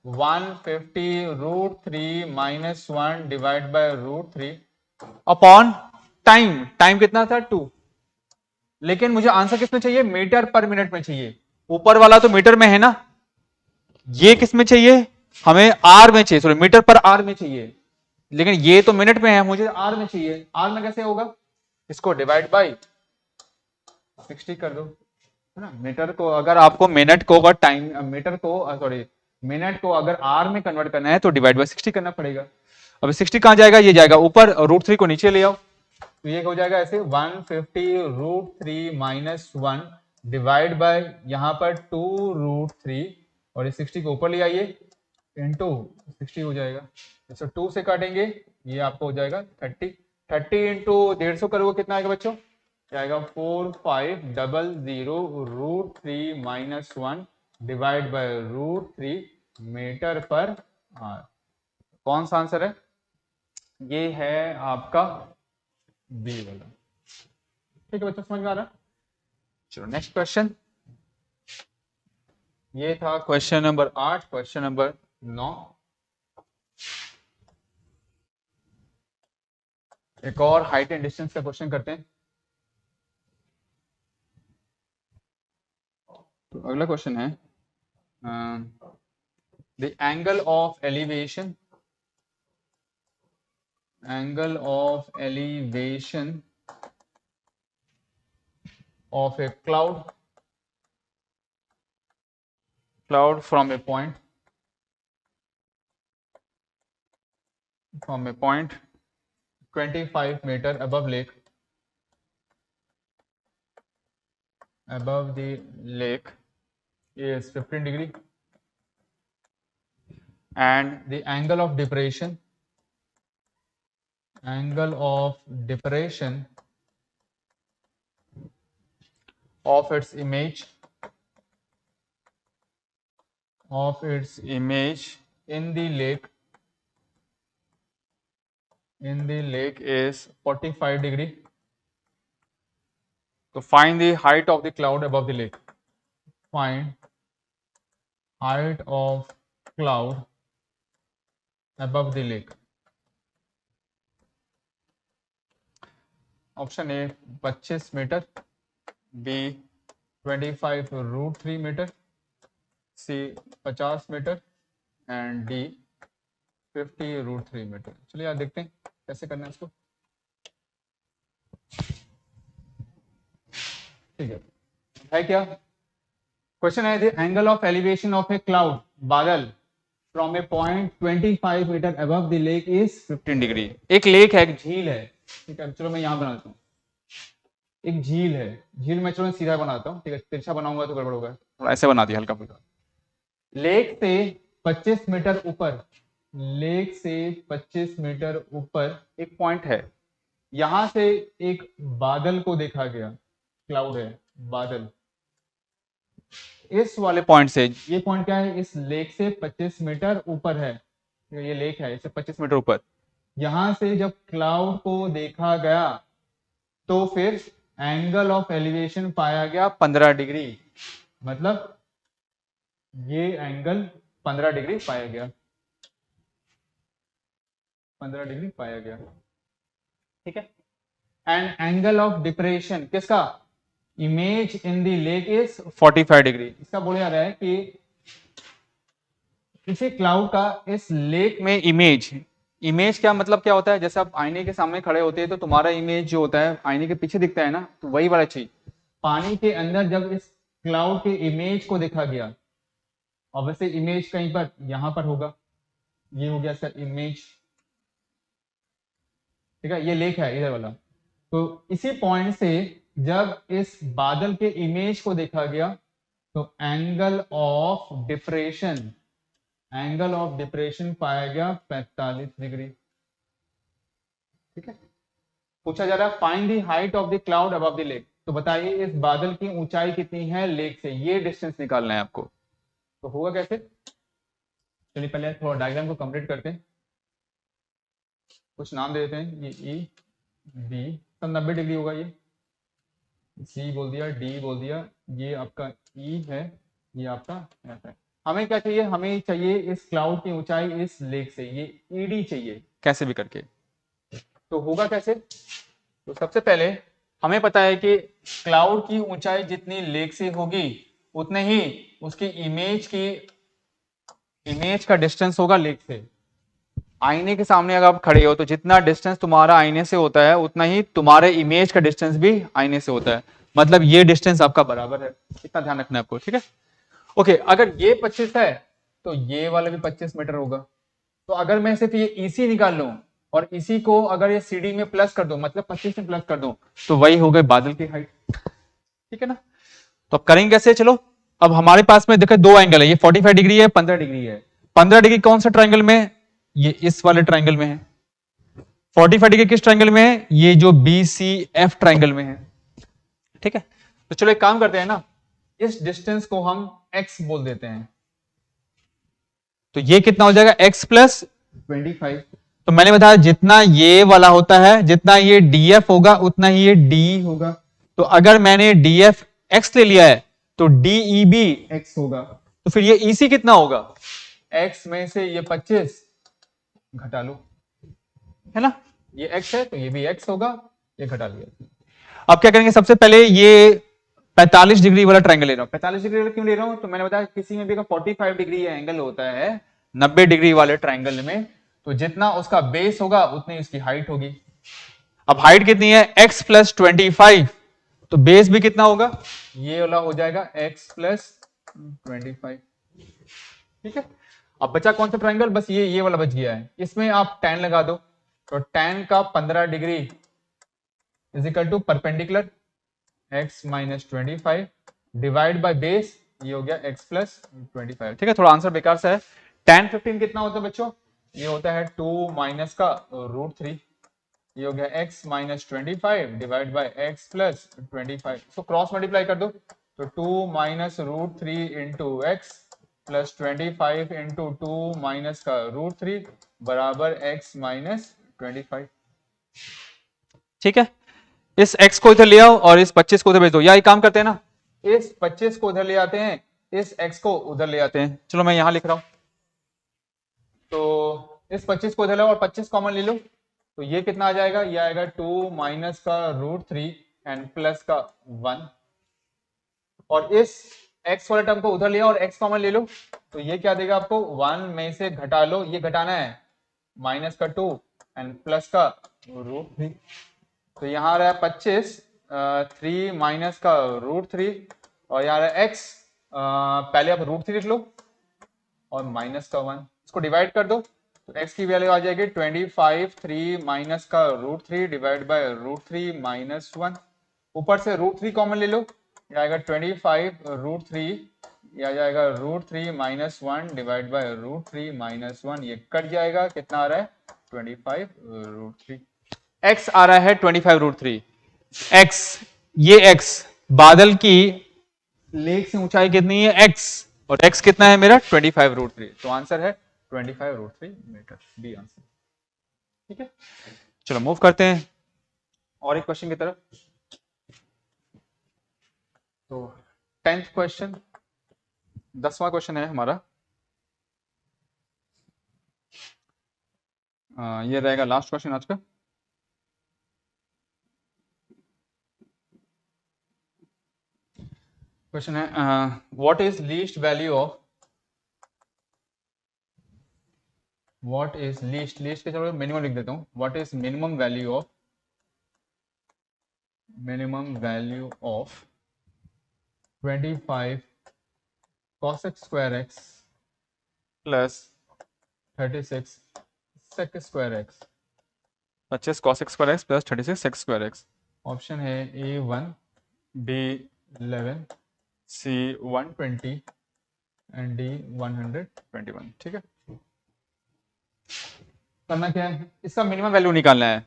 [SPEAKER 1] 150 √3 - 1 divide by √3 upon time, time कितना था 2। लेकिन मुझे आंसर किसमें चाहिए, मीटर पर मिनट में चाहिए। ऊपर वाला तो मीटर में है ना, ये किस में चाहिए, हमें आर में चाहिए, सॉरी मीटर पर आर में चाहिए। लेकिन ये तो मिनट में है, मुझे आर में चाहिए। आर में कैसे होगा, इसको डिवाइड बाय 60 कर दो, है ना। मीटर को अगर आपको मिनट को अगर टाइम मीटर को सॉरी मिनट को अगर आर में कन्वर्ट करना है तो डिवाइड बाय 60 करना पड़ेगा। अब 60 कहां जाएगा, ये जाएगा ऊपर और √3 को नीचे ले आओ, तो ये हो जाएगा ऐसे 150√3 माइनस 1 डिवाइड बाय यहाँ पर 2√3 और ये 60 को ऊपर ले आइए इंटू 60 हो जाएगा। इसको 2 से काटेंगे ये आपको हो जाएगा 30। 30 इंटू 150 करोगे कितना आएगा बच्चों? आएगा 4500√3 minus 1 divide by √3 metre per hour. कौन सा आंसर है? ये है आपका बी वाला। ठीक है बच्चों, समझ में आ रहा है? चलो नेक्स्ट क्वेश्चन। ये था क्वेश्चन नंबर 8। क्वेश्चन नंबर 9 एक और हाइट एंड डिस्टेंस का क्वेश्चन करते हैं। तो अगला क्वेश्चन है the angle of elevation of a cloud from a point 25 meter above the lake is 15 degree and the angle of depression of its image in the lake is 45 degree. So find the height of the cloud above the lake. Find height of cloud above the lake. Option A 25 metre, B 25√3 metre, C 50 metre and D 50√3 metre. चलिए यार देखते हैं कैसे करना है इसको। ठीक है क्या क्वेश्चन है? The angle of elevation of a cloud, बादल, from a point 25 metre above the lake is 15 degree. एक लेक है, एक झील है, ठीक है। चलो मैं यहाँ बनाता हूँ, एक झील है, झील में चलो मैं सीधा बनाता हूँ, ठीक है। तिरछा बनाऊंगा तो गड़बड़ होगा, थोड़ा ऐसे बना दिया हल्का फुल्का। लेक से 25 मीटर ऊपर, लेक से 25 मीटर ऊपर एक पॉइंट है, यहां से एक बादल को देखा गया, क्लाउड है, बादल। इस वाले पॉइंट से, ये पॉइंट क्या है? इस लेक से 25 मीटर ऊपर है, ये लेक है, इससे 25 मीटर ऊपर। यहां से जब क्लाउड को देखा गया तो फिर एंगल ऑफ एलिवेशन पाया गया 15 डिग्री, मतलब ये एंगल 15 डिग्री पाया गया, 15 डिग्री पाया गया, ठीक है। एंड एंगल ऑफ डिप्रेशन किसका? Image in the lake is 45 degree. इसका बोला जा रहा है कि किसी क्लाउड का इस लेक में इमेज क्या मतलब क्या होता है? जैसे आप आईने के सामने खड़े होते हैं तो तुम्हारा इमेज जो होता है आईने के पीछे दिखता है ना, तो वही वाला चीज पानी के अंदर जब इस क्लाउड के इमेज को देखा गया, और वैसे इमेज कहीं पर यहां पर होगा, ये हो गया सर इमेज, ठीक है। ये लेक है इधर वाला, तो इसी पॉइंट से जब इस बादल के इमेज को देखा गया तो एंगल ऑफ डिप्रेशन पाया गया 45 डिग्री, ठीक है। पूछा जा रहा है find the height of the cloud above the lake. तो बताइए इस बादल की ऊंचाई कितनी है लेक से, ये डिस्टेंस निकालना है आपको। तो होगा कैसे? चलिए पहले थोड़ा डायग्राम को कंप्लीट करते हैं, कुछ नाम दे देते हैं। ये ई बी सब 90 डिग्री होगा, ये सी बोल दिया, डी बोल दिया, ये आपका ई है, ये आपका एफ है। हमें क्या चाहिए? हमें चाहिए इस क्लाउड की ऊंचाई इस लेक से, ये ईडी चाहिए कैसे भी करके। तो होगा कैसे? तो सबसे पहले हमें पता है कि क्लाउड की ऊंचाई जितनी लेक से होगी उतने ही उसकी इमेज का डिस्टेंस होगा लेक से। आईने के सामने अगर आप खड़े हो तो जितना डिस्टेंस तुम्हारा आईने से होता है उतना ही तुम्हारे इमेज का डिस्टेंस भी आईने से होता है, मतलब ये डिस्टेंस आपका बराबर है, इतना ध्यान रखना है आपको, ठीक है। ओके, अगर ये 25 है तो ये वाला भी 25 मीटर होगा। तो अगर मैं सिर्फ ये ईसी निकाल लूं और इसी को अगर ये CD में प्लस कर दो, मतलब 25 में प्लस कर दो, तो वही हो गए बादल की हाइट। ठीक है ना। तो अब करेंगे कैसे, चलो अब हमारे पास में देखो दो एंगल है, ये 45 डिग्री है, 15 डिग्री है। 15 डिग्री कौन सा ट्रायंगल में है, ये इस वाले ट्रायंगल में है। 45 डिग्री किस ट्रायंगल में है, ये जो BCF ट्रायंगल में है। ठीक है, तो चलो एक काम करते हैं ना, इस डिस्टेंस को हम x बोल देते हैं। तो ये कितना हो जाएगा, x प्लस 25। तो मैंने बताया जितना ये वाला होता है, जितना ये DF होगा उतना ही ये DE होगा। तो अगर मैंने DF x ले लिया है तो DE भी x होगा। तो फिर ये EC कितना होगा, x में से ये 25 घटा लो, है ना, ये x है तो ये भी x होगा, ये घटा लिया। अब क्या करेंगे, सबसे पहले ये 45 डिग्री वाला ट्रायंगल ले रहा हूं। 45 डिग्री वाला क्यों ले रहा हूं, तो मैंने बताया किसी में भी अगर 45 डिग्री एंगल होता है 90 डिग्री वाले ट्रायंगल में, तो जितना उसका बेस होगा उतनी उसकी हाइट होगी। अब हाइट कितनी है, x प्लस 25, तो बेस भी कितना होगा, ये वाला हो जाएगा x प्लस 25। ठीक है, अब बचा कौन सा ट्रायंगल, बस ये वाला बच गया है। इसमें आप tan लगा दो, तो tan का 15 degree is equal to perpendicular x minus 25 divide by base, ये हो गया x प्लस 25। ठीक है, थोड़ा आंसर बेकार सा है। tan 15 कितना होता है बच्चों, ये होता है 2 माइनस का √3, ये हो गया x minus 25 divide bye x plus 25। इसको क्रॉस मल्टीप्लाई कर दो, तो 2 minus √3 into x plus 25 into 2 minus का √3 बराबर x माइनस 25। ठीक है, इस x को इधर ले आओ और इस 25 को उधर भेज दो, या एक काम करते हैं ना, इस 25 को उधर ले आते हैं, इस x को उधर ले आते हैं। चलो मैं यहां लिख रहा हूं, तो इस 25 को उधर ले और 25 कॉमन ले लो, तो ये कितना आ जाएगा, ये आएगा 2 माइनस का √3 एंड प्लस का 1। और इस x वाले टर्म को उधर लिया और x कॉमन ले लो, तो ये क्या देगा आपको, 1 में से घटा लो, ये घटाना है, माइनस का 2 एंड प्लस का √3। तो यहाँ आ रहा है 25, 3 माइनस का √3, और यहाँ आ रहा है x, पहले आप √3 लिख लो और माइनस का 1, इसको डिवाइड कर दो, तो x की वैल्यू आ जाएगी 25, 3 माइनस का √3 डिवाइड बाय √3 माइनस 1। ऊपर से √3 कॉमन ले लो, ये आएगा 25 √3, ये आ जाएगा √3 माइनस 1 डिवाइड बाय √3 माइनस 1, ये कट जाएगा, कितना आ रहा है 25 √3। x आ रहा है 25 √3। x, ये x बादल की लेक से ऊंचाई कितनी है x, और x कितना है मेरा 25 √3, तो आंसर है 25 √3 मीटर, बी आंसर। ठीक है, चलो मूव करते हैं और एक क्वेश्चन की तरफ। तो 10th क्वेश्चन, 10वां क्वेश्चन है हमारा, ये रहेगा लास्ट क्वेश्चन आज का। क्वेश्चन है what is least value of, what is least, least के चलो मिनिमम लिख देता हूं, what is minimum value of, minimum value of 25 cos x square x plus 36 sec square x, 25 cos x square x plus 36 sec square x। Option है A1, B11, C120 and D121। ठीक है, करना क्या है, इसका मिनिमम वैल्यू निकालना है।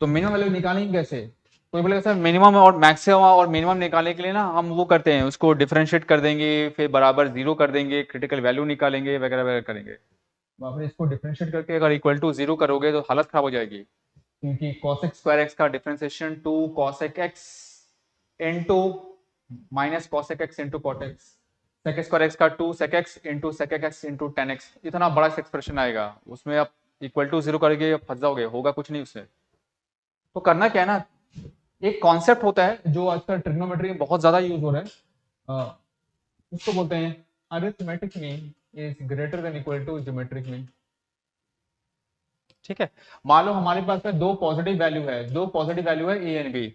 [SPEAKER 1] तो मिनिमम वैल्यू निकालेंगे कैसे, कोई बोलेगा सर मिनिमम और मैक्सिमम और मिनिमम निकालने के लिए ना हम वो करते हैं, उसको डिफरेंशिएट कर देंगे, फिर बराबर जीरो कर देंगे, क्रिटिकल वैल्यू निकालेंगे, वगैरह वगैरह करेंगे। फिर इसको डिफरेंशिएट करके अगर इक्वल टू जीरो करोगे तो हालत खराब हो जाएगी, क्योंकि cos x स्क्वायर x का differentiation 2 cos x into minus cos x into cot x, sec square x का 2 sec x into sec x into tan x, इतना बड़ा एक्सप्रेशन आएगा, उसमें आप इक्वल टू जीरो करेंगे फंस जाओगे, होगा कुछ नहीं उससे। तो करना क्या है ना, एक कॉन्सेप्ट होता है जो आजकल ट्रिग्नोमेट्री में बहुत ज्यादा यूज हो रहा है, उसको बोलते हैं arithmetic mean is greater than equal to geometric mean. ठीक है, मान लो हमारे पास में दो पॉजिटिव वैल्यू है, दो पॉजिटिव वैल्यू है ए एंड बी,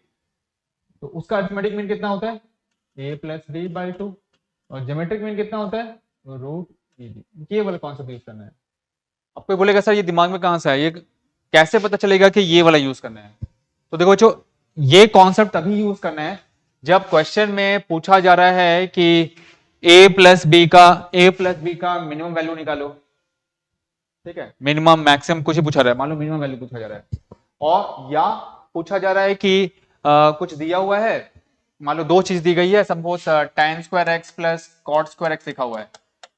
[SPEAKER 1] तो उसका अरिथमेटिक मीन कितना होता है ए प्लस बी बाई 2, और ज्योमेट्रिक मीन कितना होता है √e बी। ये वाला कॉन्सेप्ट यूज करना है। अब कोई बोलेगा सर ये दिमाग में कहां से है, ये कैसे पता चलेगा कि ये वाला यूज करना है? तो देखो बच्चों, ये कॉन्सेप्ट तभी यूज करना है जब क्वेश्चन में पूछा जा रहा है कि a प्लस बी का मिनिमम वैल्यू निकालो। ठीक है, मिनिमम मैक्सिमम कुछ ही पूछा रहा है, मान लो मिनिमम वैल्यू पूछा जा रहा है, और या पूछा जा रहा है कि कुछ दिया हुआ है, मान लो दो चीज दी गई है, suppose tan square x plus cot square X लिखा हुआ है।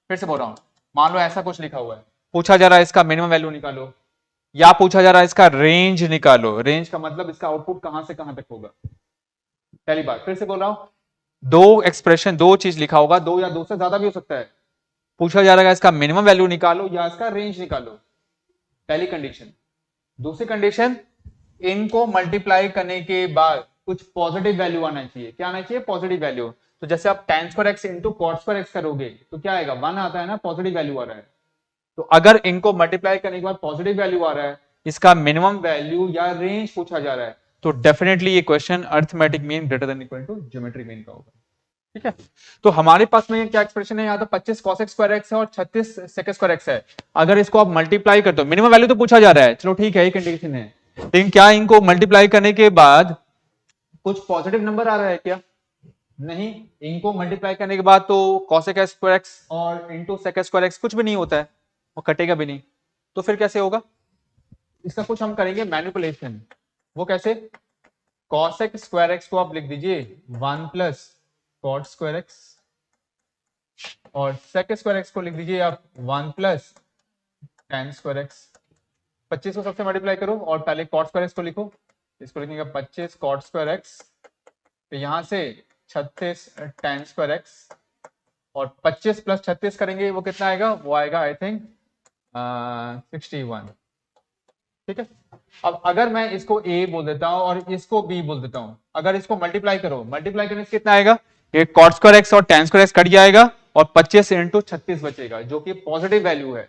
[SPEAKER 1] फिर से बोल रहा हूं, मान लो ऐसा कुछ लिखा हुआ है, पूछा जा रहा है इसका मिनिमम वैल्यू निकालो, या पूछा जा रहा है इसका रेंज निकालो। रेंज का मतलब इसका आउटपुट कहां से कहां तक होगा। पहली बात फिर से बोल रहा हूं, दो एक्सप्रेशन, दो चीज लिखा होगा, दो या दो से ज्यादा भी हो सकता है, पूछा जा रहा है इसका मिनिमम वैल्यू निकालो या इसका रेंज निकालो, पहली कंडीशन। दूसरी कंडीशन, इनको मल्टीप्लाई करने के बाद कुछ पॉजिटिव वैल्यू आना चाहिए। क्या आना चाहिए? Positive value. तो जैसे आप tan square X into cot square X करोगे तो क्या आएगा? 1 आता है ना, पॉजिटिव वैल्यू आ रहा है। तो अगर इनको मल्टीप्लाई करने के बाद पॉजिटिव वैल्यू आ रहा है, इसका मिनिमम वैल्यू या रेंज पूछा जा रहा है, तो डेफिनेटली ये question arithmetic mean greater than equal to geometric mean का होगा। ठीक है, तो हमारे पास में क्या एक्सप्रेशन है, यहाँ तो 25 cos x स्क्वायर एक्स है और 36 sec स्क्वायर एक्स है। अगर इसको आप मल्टीप्लाई करते हो, मिनिमम वैल्यू तो पूछा जा रहा है, चलो ठीक है, ये कंडीशन है, लेकिन क्या इनको मल्टीप्लाई करने के बाद कुछ पॉजिटिव नंबर आ रहा है क्या? नहीं, इनको मल्टीप्लाई करने के बाद तो cos स्क्वायर एक्स और इंटू sec स्क्वायर एक्स कुछ भी नहीं होता है, वो कटेगा भी नहीं, तो फिर कैसे होगा? इसका कुछ हम करेंगे मैनिपुलेशन। वो कैसे? cos स्क्वायर एक्स को आप लिख दीजिए 1 प्लस कॉट स्क्वायर एक्स, और sec स्क्वायर एक्स को लिख दीजिए आप 1 प्लस tan स्क्वायर एक्स। 25 को सबसे मल्टीप्लाई करो और पहले कॉट स्क्वायर एक्स को लिखो, इसको लिखेंगे 25 कॉट स्क्वायर एक्स, तो यहां से 36 tan स्क्वायर एक्स, और 25 प्लस 36 करेंगे वो कितना आएगा? वो आएगा आई थिंक 61। ठीक है, अब अगर मैं इसको a बोल देता हूं और इसको b बोल देता हूं, अगर इसको मल्टीप्लाई करो, मल्टीप्लाई करने से कितना आएगा? ये कॉट स्क्वायर एक्स और tan स्क्वायर एक्स कट जाएगा और 25 इंटू 36 बचेगा, जो कि पॉजिटिव वैल्यू है।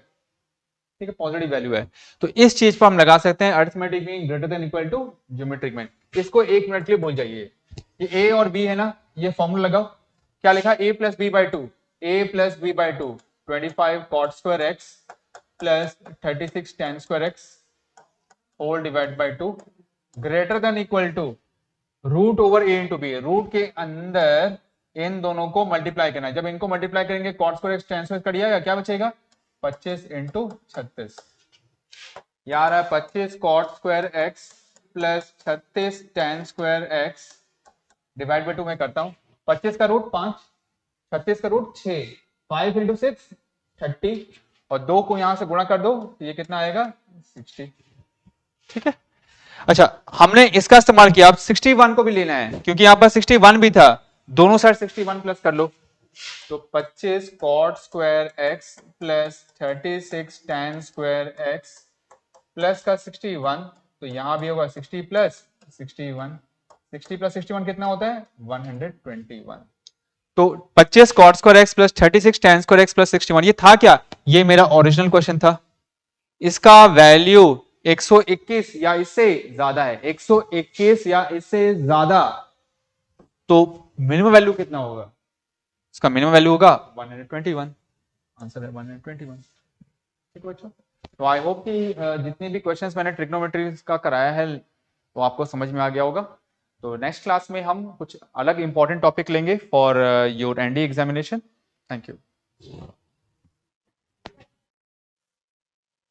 [SPEAKER 1] ठीक है, पॉजिटिव वैल्यू है, तो इस चीज पर हम लगा सकते हैं arithmetic mean greater than equal to geometric mean. इसको 1 मिनट के लिए बोल जाइए, ये a और b है ना, ये फॉर्मूला लगाओ। क्या लिखा? a plus b by two, a plus b by two 25 cot square x plus 36 tan square x whole divide by two greater than equal to root over a into b. Root के अंदर इन दोनों को multiply करना है, जब इनको multiply करेंगे cot square x tan square cut जाएगा, क्या बचेगा? 25 इंटू 36, यार है 25 cot square x plus 36 tan square x divide by two में करता हूं, 25 का रूट 5, 36 का रूट 6, 5 इंटू 6 30, और 2 को यहां से गुणा कर दो तो ये कितना आएगा? 60। ठीक है, अच्छा हमने इसका इस्तेमाल किया, अब 61 को भी लेना है क्योंकि यहां पर 61 भी था, दोनों साइड 61 प्लस कर लो, तो 25 cot square x plus 36 tan square x plus का 61, तो यहां भी होगा 60 प्लस 61, 60 प्लस 61 कितना होता है? 121। तो 25 cot square x plus 36 tan square x plus 61, ये था क्या? ये मेरा ओरिजिनल क्वेश्चन था, इसका वैल्यू 121 या इससे ज्यादा है, 121 या इससे ज्यादा, तो मिनिमम वैल्यू कितना होगा? इसका मिनिमम वैल्यू होगा 121। आंसर है 121। ठीक है बच्चों, तो आई होप कि जितने भी क्वेश्चंस मैंने ट्रिग्नोमेट्री का कराया है वो आपको समझ में आ गया होगा। तो नेक्स्ट क्लास में हम कुछ अलग इंपॉर्टेंट टॉपिक लेंगे for your end examination. Thank you.